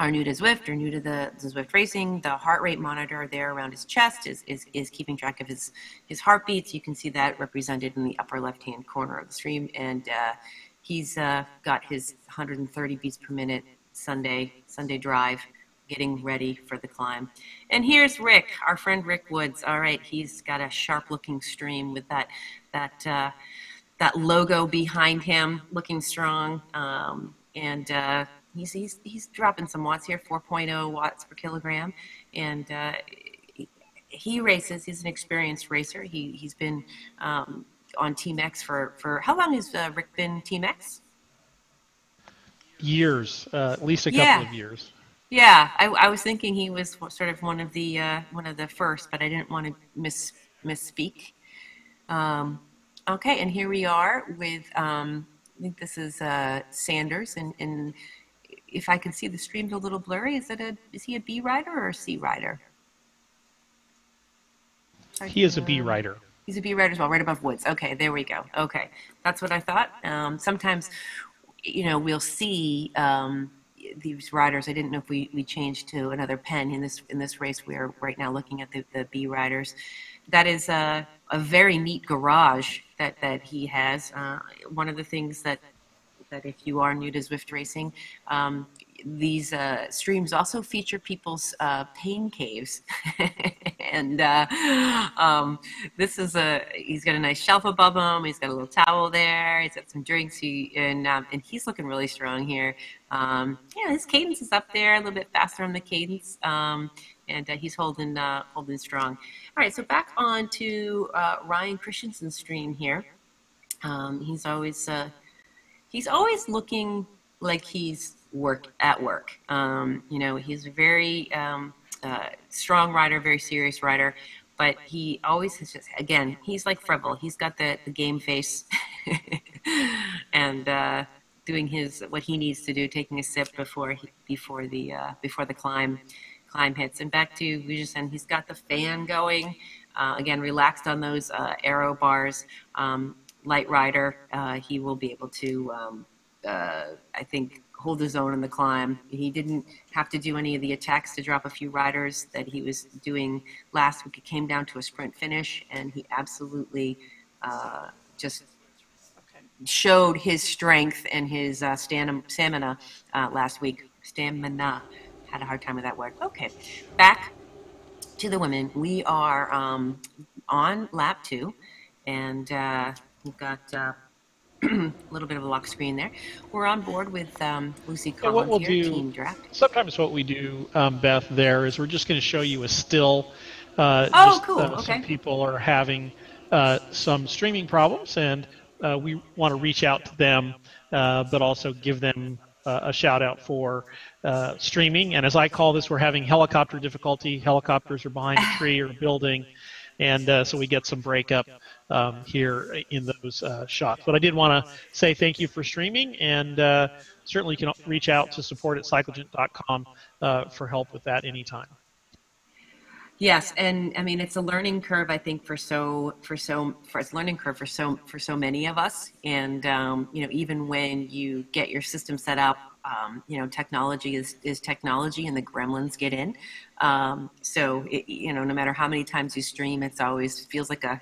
are new to Zwift or new to the Zwift racing, the heart rate monitor there around his chest is keeping track of his heartbeats. You can see that represented in the upper left-hand corner of the stream. And he's got his 130 beats per minute Sunday drive, getting ready for the climb. And here's Rick, our friend Rick Woods. All right, he's got a sharp-looking stream with that logo behind him, looking strong. He's dropping some watts here, 4.0 watts per kilogram, and he races. He's an experienced racer. He's been on Team X for how long has Rick been Team X? Years, at least a couple of years. Yeah, I was thinking he was sort of one of the first, but I didn't want to misspeak. Okay, and here we are with I think this is Sanders, and if I can see the stream's a little blurry, is he a B rider or a C rider? He is a B rider. He's a B rider as well, right above Woods. Okay, there we go. Okay, that's what I thought. Sometimes, we'll see these riders. I didn't know if we changed to another pen in this race. We are right now looking at the B riders. That is a very neat garage that he has. One of the things that if you are new to Zwift racing, these streams also feature people's pain caves. And this is he's got a nice shelf above him. He's got a little towel there. He's got some drinks. And he's looking really strong here. His cadence is up there, a little bit faster on the cadence. And he's holding strong. All right, so back on to Ryan Christensen's stream here. He's always looking like he's at work. He's a very strong rider, very serious rider, but he always has he's like Freville. He's got the game face and doing what he needs to do, taking a sip before the climb hits. And back to Vujicic, he's got the fan going. Again, relaxed on those aero bars. Light rider, he will be able to, I think, hold his own in the climb. He didn't have to do any of the attacks to drop a few riders that he was doing last week. It came down to a sprint finish, and he absolutely just showed his strength and his stamina last week. Stamina. Had a hard time with that word. Okay, back to the women. We are on lap 2, and we've got a little bit of a lock screen there. We're on board with Lucy Collins here, Team Draft. Sometimes what we do, Beth, there is we're just going to show you a still Oh, cool. Okay. Some people are having some streaming problems, and we want to reach out to them, but also give them a shout out for streaming. And as I call this, we're having helicopter difficulty. Helicopters are behind a tree or a building, and so we get some breakup here in those shots. But I did want to say thank you for streaming, and certainly you can reach out to support@cyclogent.com for help with that anytime. Yes, and I mean it's a learning curve. I think for it's a learning curve for so many of us. And you know, even when you get your system set up, you know, technology is technology, and the gremlins get in. So you know, no matter how many times you stream, it's always feels like a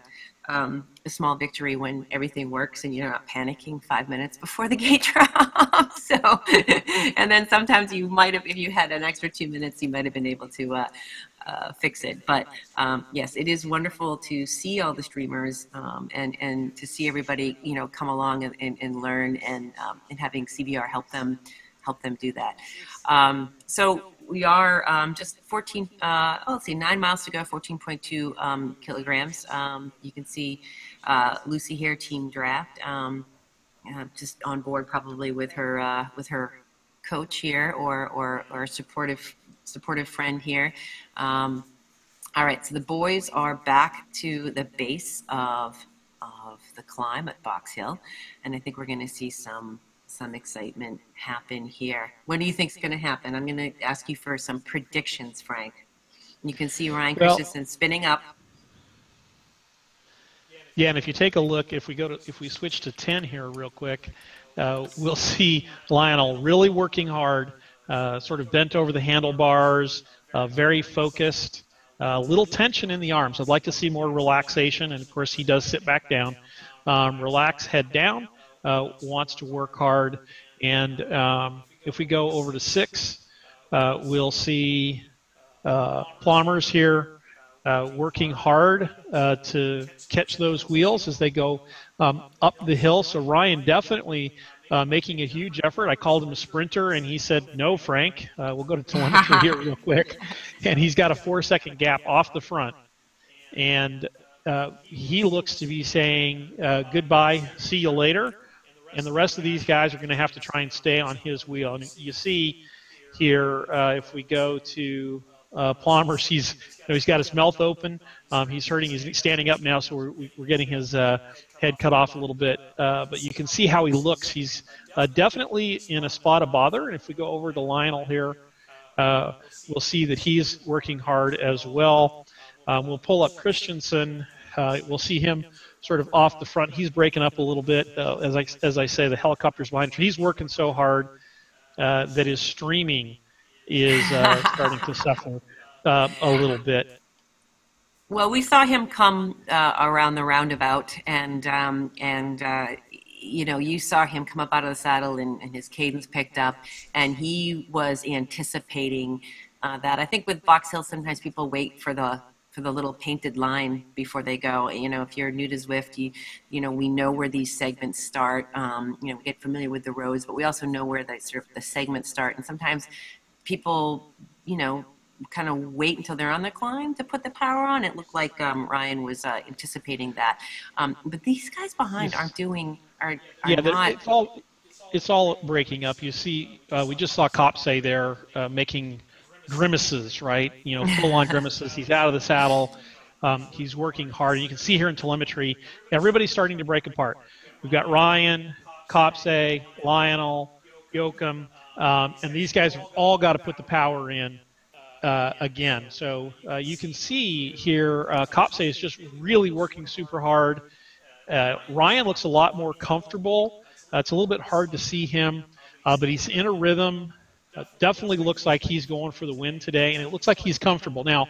small victory when everything works and you're not panicking 5 minutes before the gate drops. So, and then sometimes you might have, if you had an extra 2 minutes, you might have been able to fix it. But yes, it is wonderful to see all the streamers and to see everybody, you know, come along and learn, and having CVR help them do that. So we are just 9 miles to go, 14.2 kilograms. You can see Lucy here, team draft, just on board probably with her coach here, or a supportive friend here. All right, so the boys are back to the base of the climb at Box Hill, and I think we're going to see some excitement happen here. What do you think is going to happen? I'm going to ask you for some predictions, Frank. You can see Ryan Christensen spinning up. Yeah, and if you take a look, if we switch to 10 here real quick, we'll see Lionel really working hard, sort of bent over the handlebars, very focused, little tension in the arms. I'd like to see more relaxation, and of course he does sit back down. Relax, head down. Wants to work hard, and if we go over to 6, we'll see Plombers here working hard to catch those wheels as they go up the hill. So Ryan definitely making a huge effort. I called him a sprinter, and he said, no, Frank. We'll go to telemetry here real quick. And he's got a 4-second gap off the front. And he looks to be saying goodbye, see you later. And the rest of these guys are going to have to try and stay on his wheel. And you see here, if we go to Plombers, he's got his mouth open. He's hurting. He's standing up now, so we're getting his head cut off a little bit. But you can see how he looks. He's definitely in a spot of bother. And if we go over to Lionel here, we'll see that he's working hard as well. We'll pull up Christensen. We'll see him sort of off the front. He's breaking up a little bit. As I say, the helicopter's behind him. He's working so hard that his streaming is starting to suffer a little bit. Well, we saw him come around the roundabout, and you know, you saw him come up out of the saddle, and his cadence picked up, and he was anticipating that. I think with Box Hill, sometimes people wait for the little painted line before they go. You know, if you're new to Zwift, you know, we know where these segments start. You know, we get familiar with the roads, but we also know where the segments start. And sometimes people, you know, kind of wait until they're on the climb to put the power on. It looked like Ryan was anticipating that. But these guys behind are not. It's all breaking up. You see, we just saw Kopse there making grimaces, right? You know, full-on grimaces. He's out of the saddle. He's working hard. You can see here in telemetry, everybody's starting to break apart. We've got Ryan, Kopse, Lionel, Joachim, and these guys have all got to put the power in again. So you can see here, Kopse is just really working super hard. Ryan looks a lot more comfortable. It's a little bit hard to see him, but he's in a rhythm. Definitely looks like he's going for the win today, and it looks like he's comfortable. Now,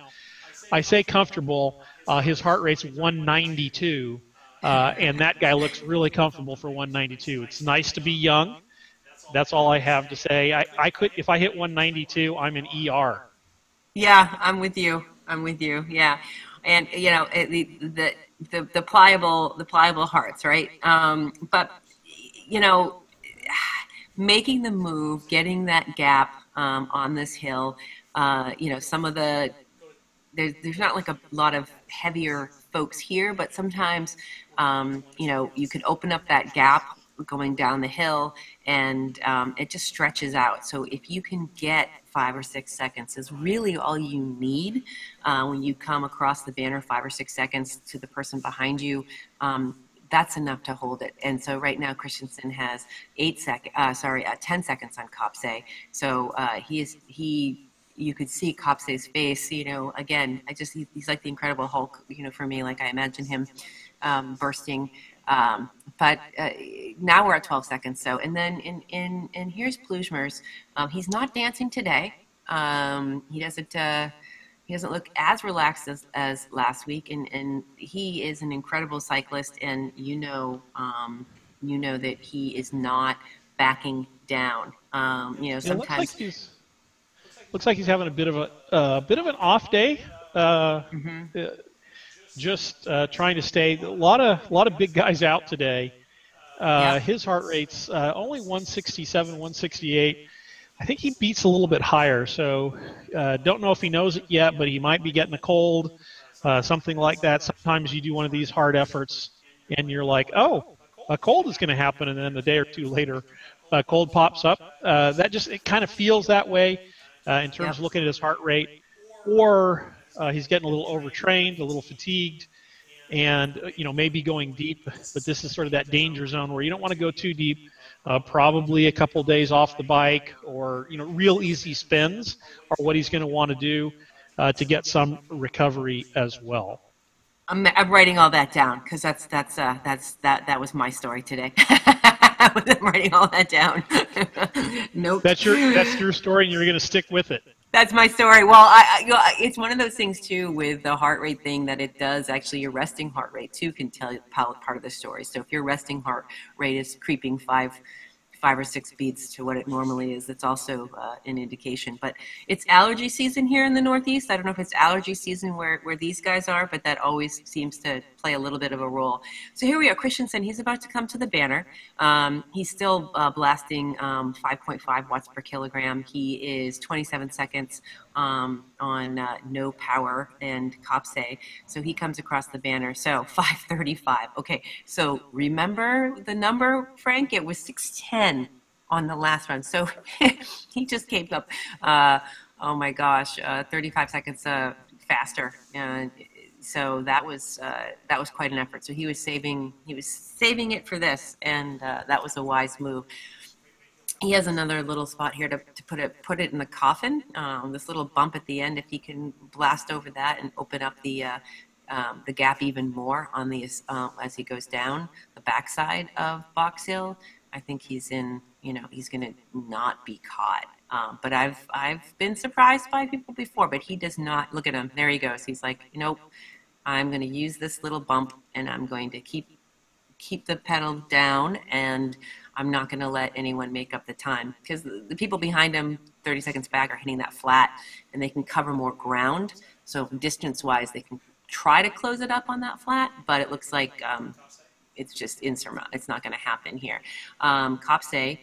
I say comfortable, his heart rate's 192, and that guy looks really comfortable for 192. It's nice to be young. That's all I have to say. I could, if I hit 192, I'm an ER. Yeah, I'm with you. Yeah, and you know, the pliable hearts, right? But you know, making the move, getting that gap on this hill, you know, some of the there's not like a lot of heavier folks here, but sometimes, you know, you can open up that gap going down the hill, and it just stretches out. So if you can get 5 or 6 seconds is really all you need when you come across the banner, 5 or 6 seconds to the person behind you. That's enough to hold it. And so right now Christensen has 10 seconds on Kopse. So you could see Kopse's face, you know, again, he's like the Incredible Hulk, you know, for me, like I imagine him bursting. But now we're at 12 seconds. So, and then and here's Plujmers. He's not dancing today. He doesn't look as relaxed as last week, and he is an incredible cyclist, and you know that he is not backing down. You know, sometimes looks like he's having a bit of an off day. Just trying to stay. A lot of big guys out today. His heart rate's only 167, 168. I think he beats a little bit higher, so don't know if he knows it yet, but he might be getting a cold, something like that. Sometimes you do one of these hard efforts, and you're like, oh, a cold is going to happen, and then a day or two later, a cold pops up. It kind of feels that way in terms of looking at his heart rate, or he's getting a little overtrained, a little fatigued, and you know, maybe going deep, but this is sort of that danger zone where you don't want to go too deep. Probably a couple days off the bike, or you know, real easy spins are what he's going to want to do to get some recovery as well. I'm writing all that down because that was my story today. I'm writing all that down. Nope. That's your story, and you're going to stick with it. That's my story. Well, it's one of those things too with the heart rate thing that it does actually, your resting heart rate too can tell you part of the story. So if your resting heart rate is creeping 5 or 6 beats to what it normally is, it's also an indication. But it's allergy season here in the Northeast. I don't know if it's allergy season where these guys are, but that always seems to play a little bit of a role. So here we are, Christensen. He's about to come to the banner. He's still blasting 5.5 watts per kilogram. He is 27 seconds on no power and Kopse. So he comes across the banner. So 5:35. Okay, so remember the number, Frank? It was 6:10 on the last run. So he just came up, oh my gosh, 35 seconds faster. And so that was quite an effort. So he was saving it for this, and that was a wise move. He has another little spot here to put it in the coffin. This little bump at the end, if he can blast over that and open up the gap even more on the as he goes down the backside of Box Hill, I think he's in. You know, he's going to not be caught. But I've been surprised by people before, but he does not. Look at him. There he goes. He's like, nope. I'm going to use this little bump, and I'm going to keep the pedal down, and I'm not going to let anyone make up the time, because the people behind him 30 seconds back are hitting that flat, and they can cover more ground. So distance-wise, they can try to close it up on that flat, but it looks like it's just insurmountable. It's not going to happen here. Kopse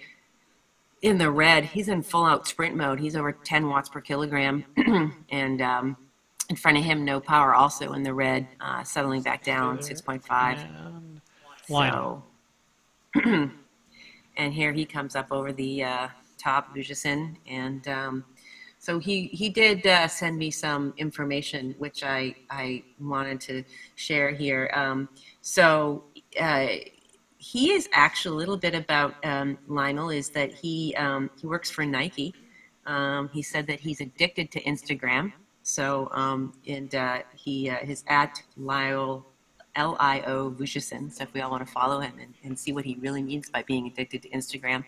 in the red, he's in full-out sprint mode. He's over 10 watts per kilogram, and in front of him, no power, also in the red, settling back down, 6.5. So, and here he comes up over the top, Bujisen, and so he did send me some information, which I wanted to share here. He is actually a little bit about Lionel is that he works for Nike. He said that he's addicted to Instagram. So his at Lio Vujicic. So if we all want to follow him and see what he really means by being addicted to Instagram.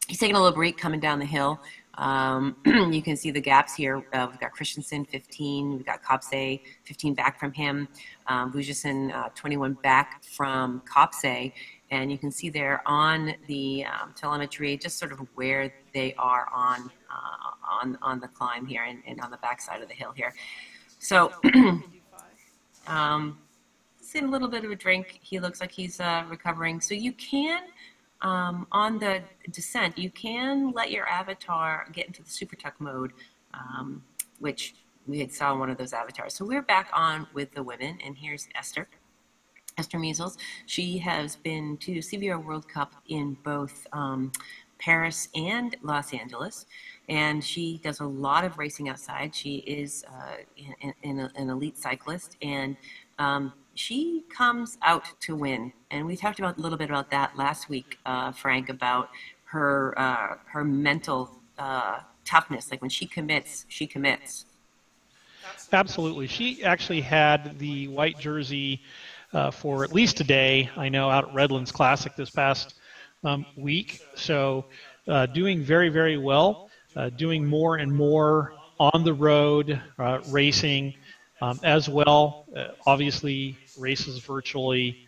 He's taking a little break coming down the hill. You can see the gaps here. We've got Christensen 15, we've got Kopse 15 back from him, Vujicic 21 back from Kopse, and you can see there on the telemetry just sort of where they are on the climb here and on the backside of the hill here. So he's in a little bit of a drink. He looks like he's recovering. So you can. On the descent, you can let your avatar get into the super tuck mode, which we had saw one of those avatars. So we're back on with the women, and here's Esther Measles. She has been to CVR World Cup in both Paris and Los Angeles, and she does a lot of racing outside. She is an elite cyclist, and she comes out to win. And we talked about a little bit about that last week, Frank, about her mental toughness. Like when she commits, she commits. Absolutely. She actually had the white jersey for at least a day, I know, out at Redlands Classic this past week. So doing very, very well, doing more and more on the road, racing as well. Obviously, races virtually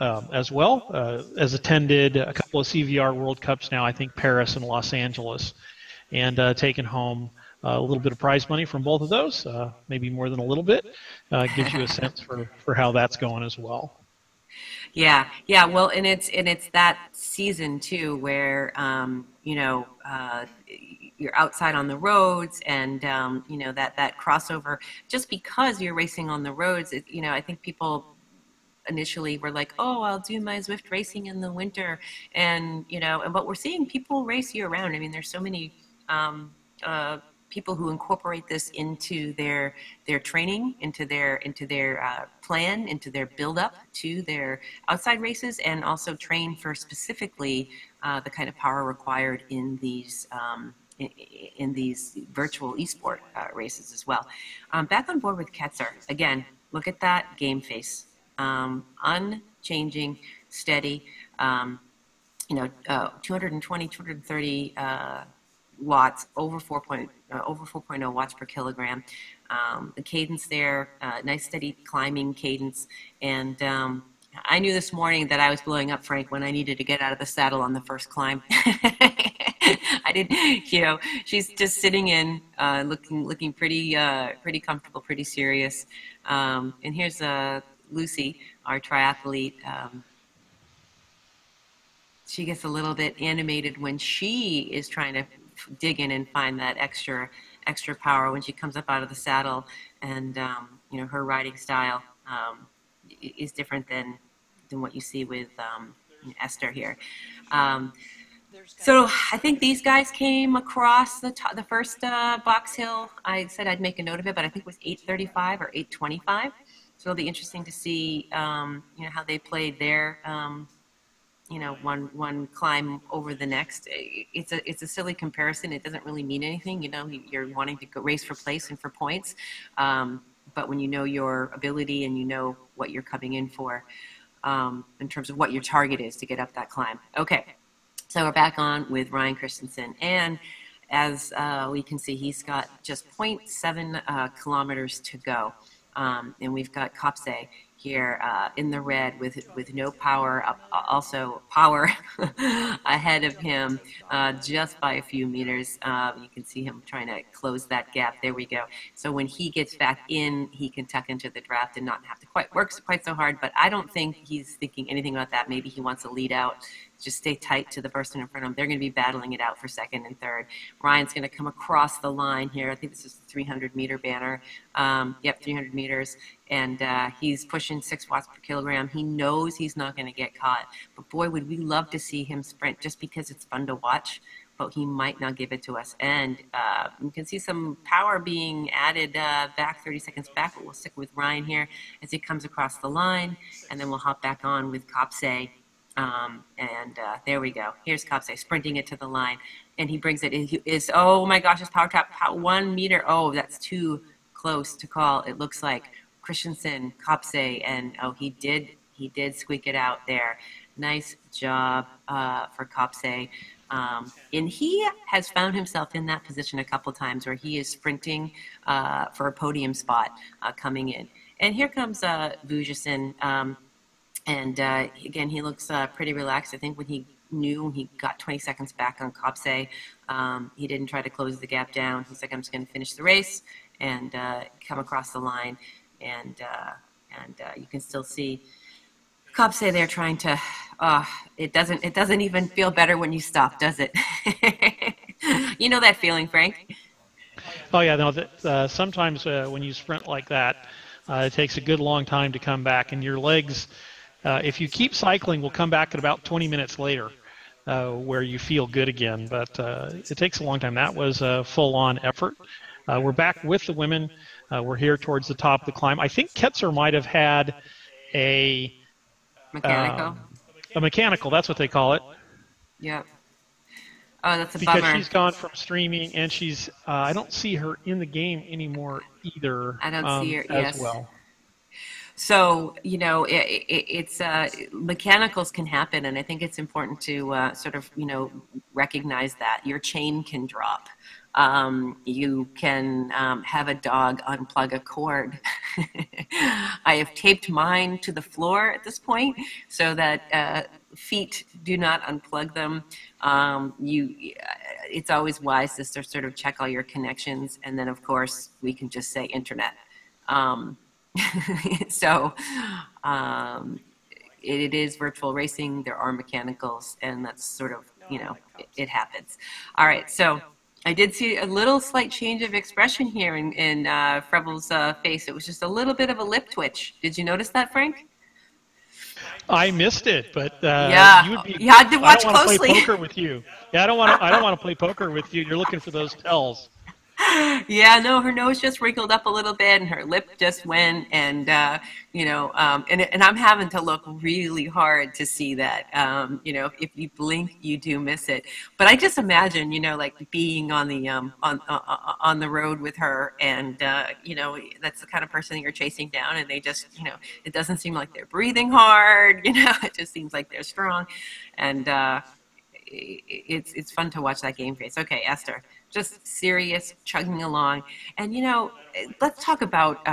as well. Has attended a couple of CVR World Cups now, I think Paris and Los Angeles, and taken home a little bit of prize money from both of those, maybe more than a little bit. Gives you a sense for how that's going as well. Yeah. Well, and it's that season too, where you're outside on the roads, and that crossover. Just because you're racing on the roads, I think people initially were like, oh, I'll do my Zwift racing in the winter, and but we're seeing people race year round. I mean, there's so many people who incorporate this into their training, into their plan, into their build up to their outside races, and also train for specifically the kind of power required in these virtual esport races as well. Back on board with Ketzer again. Look at that game face, unchanging, steady. 220, 230. Watts, over 4.0 watts per kilogram. The cadence there, nice steady climbing cadence. And I knew this morning that I was blowing up, Frank, when I needed to get out of the saddle on the first climb. I didn't, she's just sitting in, looking pretty comfortable, pretty serious. And here's Lucy, our triathlete. She gets a little bit animated when she is trying to dig in and find that extra power when she comes up out of the saddle, and her riding style is different than what you see with Esther here. So I think these guys came across the first box hill. I said I'd make a note of it, but I think it was 8:35 or 8:25. So it'll be interesting to see how they played their one climb over the next. It's a silly comparison. It doesn't really mean anything. You're wanting to go race for place and for points, but when you know your ability and you know what you're coming in for, in terms of what your target is to get up that climb. Okay, so we're back on with Ryan Christensen, and as we can see, he's got just 0.7 kilometers to go, and we've got Kopse here in the red with no power, also power ahead of him just by a few meters. You can see him trying to close that gap. There we go. So when he gets back in, he can tuck into the draft and not have to work quite so hard. But I don't think he's thinking anything about that. Maybe he wants to lead out, just stay tight to the person in front of him. They're going to be battling it out for second and third. Ryan's going to come across the line here. I think this is the 300-meter banner. 300 meters. And he's pushing 6 watts per kilogram. He knows he's not going to get caught. But boy, would we love to see him sprint just because it's fun to watch. But he might not give it to us. And you can see some power being added back, 30 seconds back. But we'll stick with Ryan here as he comes across the line. And then we'll hop back on with Kopse. There we go. Here's Kopse sprinting it to the line. And he brings it. Oh my gosh, his power trap, 1 meter. Oh, that's too close to call. It looks like Christensen, Kopse, and he did squeak it out there. Nice job for Kopse. And he has found himself in that position a couple times where he is sprinting for a podium spot coming in. And here comes Vujicic, and again, he looks pretty relaxed. I think when he knew he got 20 seconds back on Kopse, he didn't try to close the gap down. He's like, I'm just going to finish the race and come across the line. And you can still see Kopse there trying to. It doesn't even feel better when you stop, does it? You know that feeling, Frank? Oh yeah, no. Sometimes when you sprint like that, it takes a good long time to come back, and your legs, if you keep cycling, will come back at about 20 minutes later, where you feel good again. But it takes a long time. That was a full-on effort. We're back with the women. We're here towards the top of the climb. I think Ketzer might have had a Mechanical. A mechanical. That's what they call it. Yep. Oh, that's a because bummer. she's gone from streaming, and she's I don't see her in the game anymore either. I don't see her. As Yes. well. So, it's mechanicals can happen, and I think it's important to sort of, recognize that your chain can drop. You can have a dog unplug a cord. I have taped mine to the floor at this point so that feet do not unplug them. It's always wise to sort of check all your connections, and then of course we can just say internet. So it is virtual racing. There are mechanicals, and that's sort of, it happens. All right, so I did see a little slight change of expression here in Frevel's face. It was just a little bit of a lip twitch. Did you notice that, Frank? I missed it, but yeah, you had to watch I don't closely. Want to play poker with you. Yeah, I don't want to play poker with you. You're looking for those tells. Yeah, no, her nose just wrinkled up a little bit, and her lip just went, and and I'm having to look really hard to see that. If you blink, you do miss it. But I just imagine, like being on the on the road with her, and that's the kind of person that you're chasing down, and they just, it doesn't seem like they're breathing hard. It just seems like they're strong, and it's fun to watch that game face. Okay, Esther. Just serious, chugging along. And, let's talk about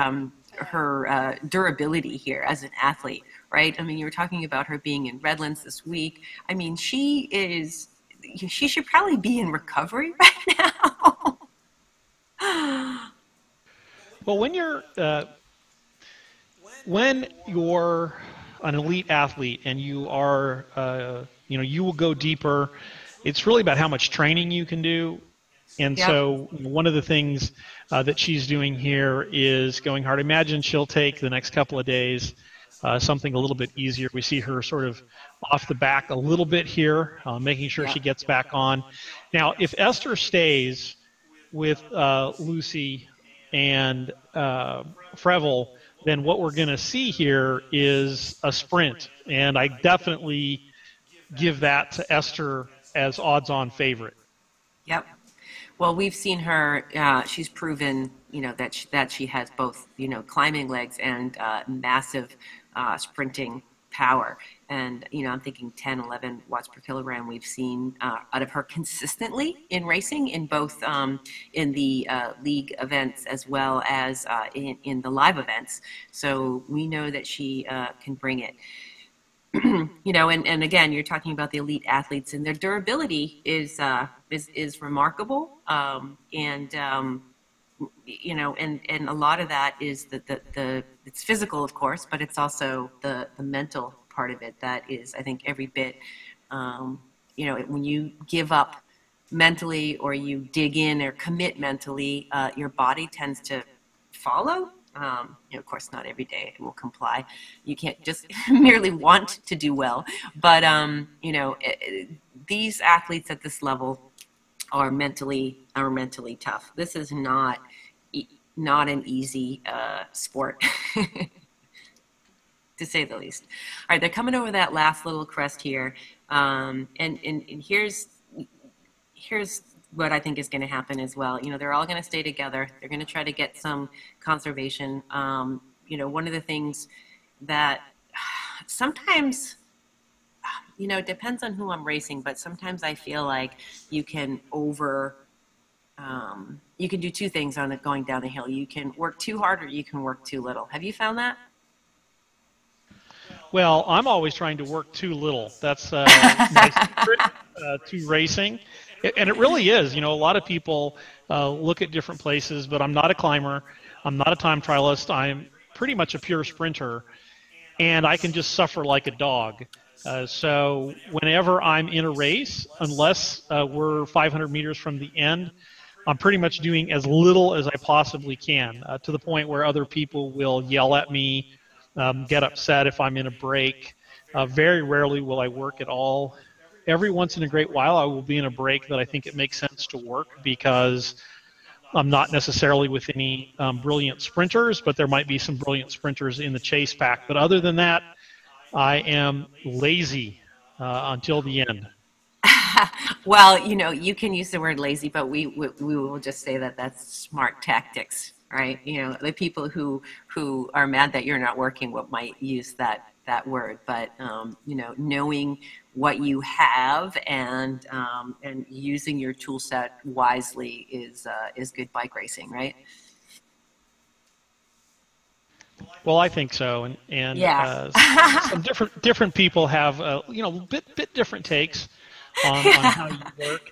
her durability here as an athlete, right? I mean, you were talking about her being in Redlands this week. I mean, she should probably be in recovery right now. Well, when you're an elite athlete and you are, you will go deeper. It's really about how much training you can do. And Yep. So one of the things that she's doing here is going hard. Imagine she'll take the next couple of days something a little bit easier. We see her sort of off the back a little bit here, making sure she gets back on. Now, if Esther stays with Lucy and Frevel, then what we're going to see here is a sprint. And I definitely give that to Esther as odds-on favorite. Yep. Well, we've seen her. She's proven, that she has both, climbing legs and massive sprinting power. And, I'm thinking 10, 11 watts per kilogram we've seen out of her consistently in racing, in both in the league events as well as in the live events. So we know that she can bring it. And again, you're talking about the elite athletes, and their durability is remarkable. And a lot of that is the it's physical, of course, but it's also the mental part of it that is, I think, every bit. When you give up mentally, or you dig in or commit mentally, your body tends to follow. Of course, not every day it will comply. You can't just merely want to do well. But, these athletes at this level are mentally tough. This is not an easy sport, to say the least. All right, they're coming over that last little crest here. And here's what I think is going to happen as well. They're all going to stay together. They're going to try to get some conservation. One of the things that sometimes, it depends on who I'm racing, but sometimes I feel like you can you can do two things on it going down the hill. You can work too hard, or you can work too little. Have you found that? Well, I'm always trying to work too little. That's my secret to racing. And it really is. A lot of people look at different places, but I'm not a climber. I'm not a time trialist. I'm pretty much a pure sprinter, and I can just suffer like a dog. So whenever I'm in a race, unless we're 500 meters from the end, I'm pretty much doing as little as I possibly can, to the point where other people will yell at me, get upset if I'm in a break. Very rarely will I work at all. Every once in a great while, I will be in a break that I think it makes sense to work because I'm not necessarily with any brilliant sprinters, but there might be some brilliant sprinters in the chase pack. But other than that, I am lazy until the end. Well, you know, you can use the word lazy, but we will just say that that's smart tactics, right? You know, the people who are mad that you're not working might use that word, but you know, knowing what you have and using your tool set wisely is good bike racing, right? Well, I think so, and Yeah. some different people have you know, bit different takes on how you work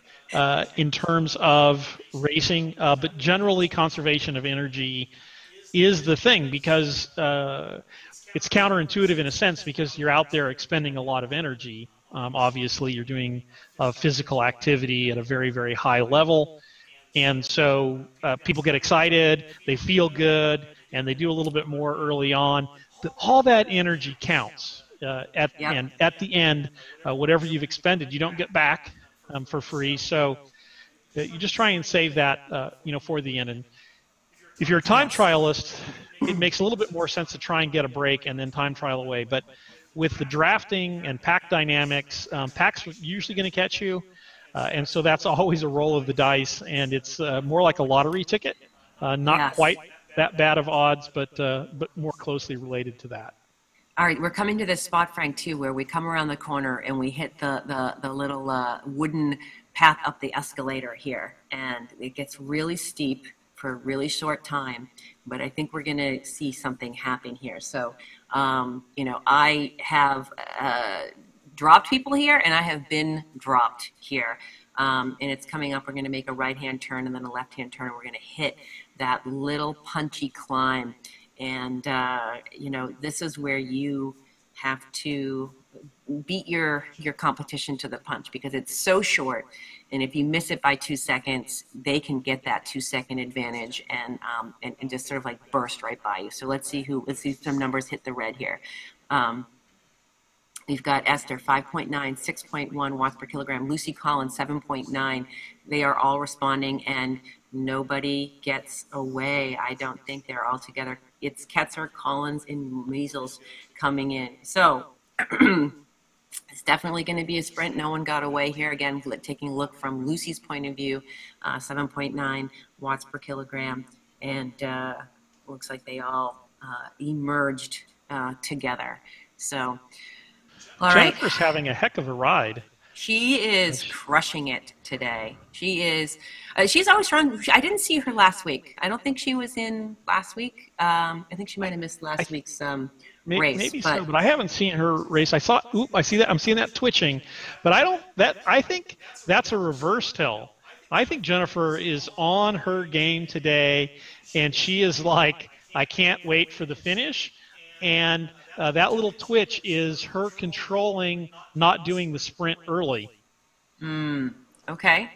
in terms of racing, but generally conservation of energy is the thing, because it's counterintuitive in a sense, because you're out there expending a lot of energy. Obviously, you're doing physical activity at a very, very high level. And so people get excited, they feel good, and they do a little bit more early on. But all that energy counts and at the end, whatever you've expended, you don't get back for free. So you just try and save that, you know, for the end. And if you're a time trialist, it makes a little bit more sense to try and get a break and then time trial away. But with the drafting and pack dynamics, packs are usually going to catch you. And so that's always a roll of the dice, and it's more like a lottery ticket. Not quite that bad of odds, but more closely related to that. All right, we're coming to this spot, Frank, too, where we come around the corner and we hit the little wooden path up the escalator here, and it gets really steep for a really short time, but I think we're going to see something happen here. So, you know, I have dropped people here, and I have been dropped here. And it's coming up. We're going to make a right-hand turn and then a left-hand turn, and we're going to hit that little punchy climb. And, you know, this is where you have to beat your competition to the punch, because it's so short. And if you miss it by 2 seconds, they can get that 2-second advantage and just sort of like burst right by you. So let's see some numbers hit the red here. We've got Esther, 5.9, 6.1 watts per kilogram. Lucy Collins, 7.9. They are all responding, and nobody gets away. I don't think they're all together. It's Ketzer, Collins, and Measles coming in. So it's definitely going to be a sprint. No one got away here. Again, taking a look from Lucy's point of view, 7.9 watts per kilogram. And looks like they all emerged together. So... All Jennifer's right. having a heck of a ride. She is crushing it today. She is. She's always strong. I didn't see her last week. I don't think she was in last week. I think she might have missed last week's race. Maybe so, but I haven't seen her race. I saw. Oop! I see that. I'm seeing that twitching, but I don't. I think that's a reverse tell. I think Jennifer is on her game today, and she is like, I can't wait for the finish, and. That little twitch is her controlling not doing the sprint early. Okay.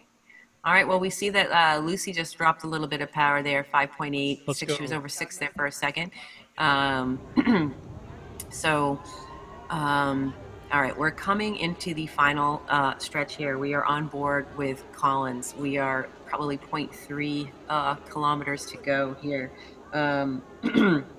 All right. Well, we see that Lucy just dropped a little bit of power there, 5.8. She was over 6 there for a second. All right, we're coming into the final stretch here. We are on board with Collins. We are probably 0.3 kilometers to go here.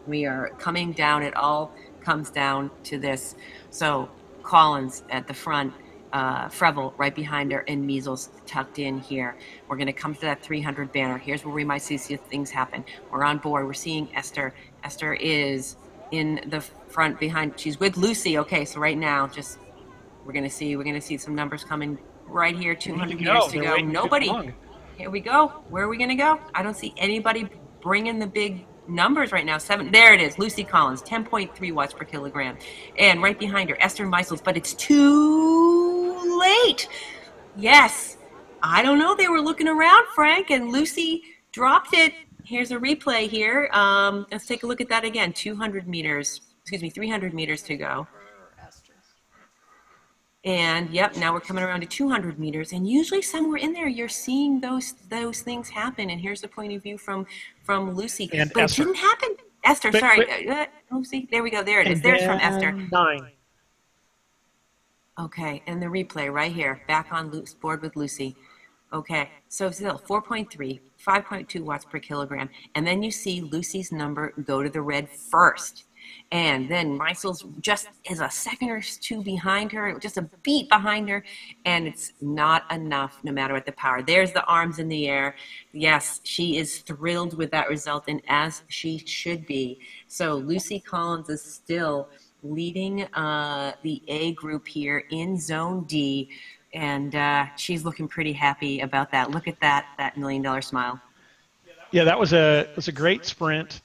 We are coming down. It all comes down to this. So Collins at the front, Frevel right behind her, and Measles tucked in here. We're going to come to that 300 banner. Here's where we might see things happen. We're on board. We're seeing Esther. Esther is in the front behind. She's with Lucy. Okay, so right now, just we're going to see some numbers coming right here. 200 meters to go. Nobody. Here we go. Where are we going to go? I don't see anybody bringing the big numbers right now. There it is. Lucy Collins, 10.3 watts per kilogram. And right behind her, Esther Meisels, but it's too late. Yes. I don't know. They were looking around, Frank, and Lucy dropped it. Here's a replay here. Let's take a look at that again. 300 meters to go. And yep, now we're coming around to 200 meters, and usually somewhere in there you're seeing those things happen. And here's the point of view from Lucy, And but Esther. it didn't happen. Esther, Wait, sorry, wait. Lucy. There we go. There it is. And There's from Esther. then 9. Okay, and the replay right here, back on board with Lucy. Okay, so still 4.3, 5.2 watts per kilogram, and then you see Lucy's number go to the red first. And then Meisel's just is a second or two behind her, just a beat behind her, and it's not enough no matter what the power. There's the arms in the air. Yes, she is thrilled with that result, and as she should be. So Lucy Collins is still leading the A group here in Zone D, and she's looking pretty happy about that. Look at that $1 million smile. Yeah, that was a great sprint,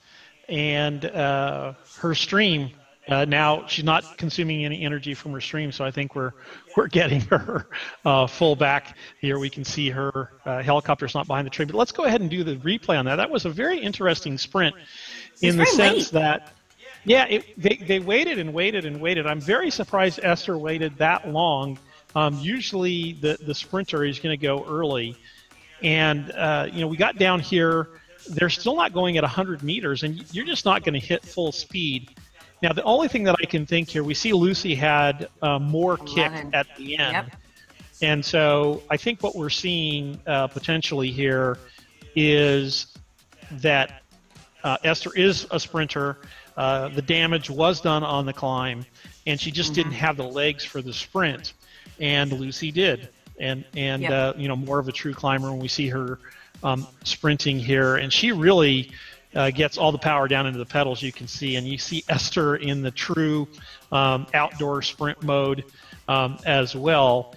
and her stream now she's not consuming any energy from her stream, so I think we're getting her full back here. We can see her helicopter's not behind the tree, but let's go ahead and do the replay on that. That was a very interesting sprint in the sense that, yeah, they waited and waited and waited. I'm very surprised Esther waited that long. Usually the sprinter is going to go early. And, we got down here. They're still not going at 100 meters, and you're just not going to hit full speed. Now, the only thing that I can think here, we see Lucy had more kick at the end. Yep. And so I think what we're seeing potentially here is that Esther is a sprinter. The damage was done on the climb, and she just didn't have the legs for the sprint, and Lucy did. And more of a true climber when we see her sprinting here, and she really gets all the power down into the pedals, you can see, and you see Esther in the true outdoor sprint mode as well.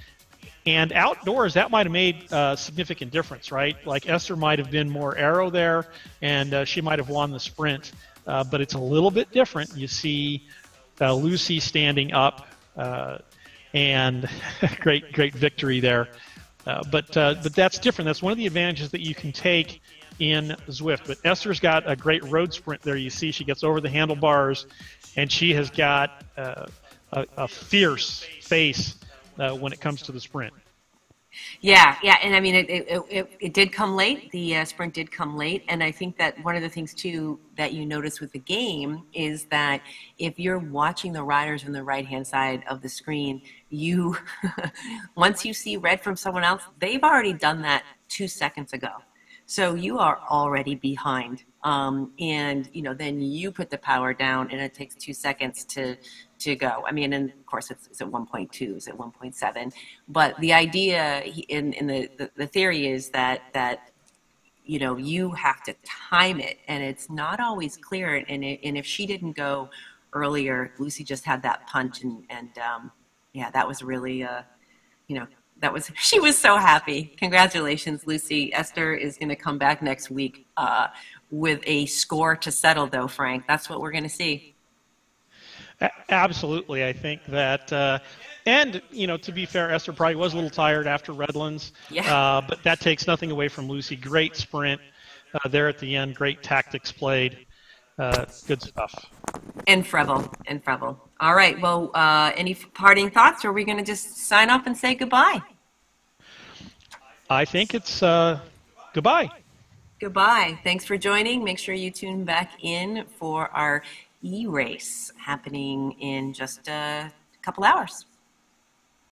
And outdoors, that might have made a significant difference, right? Like Esther might have been more aero there, and she might have won the sprint, but it's a little bit different. You see Lucy standing up, and great victory there. But that's different. That's one of the advantages that you can take in Zwift. But Esther's got a great road sprint there. You see she gets over the handlebars, and she has got a fierce face when it comes to the sprint. Yeah, and I mean, it did come late. The sprint did come late, and I think that one of the things, too, that you notice with the game is that if you're watching the riders on the right-hand side of the screen, you, once you see red from someone else, they've already done that 2 seconds ago. So you are already behind, and, then you put the power down, and it takes 2 seconds to go. I mean, and of course, it's at 1.2, it's at 1.7. But the idea in the theory is that you have to time it, and it's not always clear. And if she didn't go earlier, Lucy just had that punch, and that was really, she was so happy. Congratulations, Lucy. Esther is going to come back next week with a score to settle, though, Frank. That's what we're going to see. Absolutely. I think that, and, to be fair, Esther probably was a little tired after Redlands, but that takes nothing away from Lucy. Great sprint there at the end. Great tactics played. Good stuff. And Frevel. All right. Well, any parting thoughts, or are we going to just sign off and say goodbye? I think it's goodbye. Goodbye. Thanks for joining. Make sure you tune back in for our e-race happening in just a couple hours.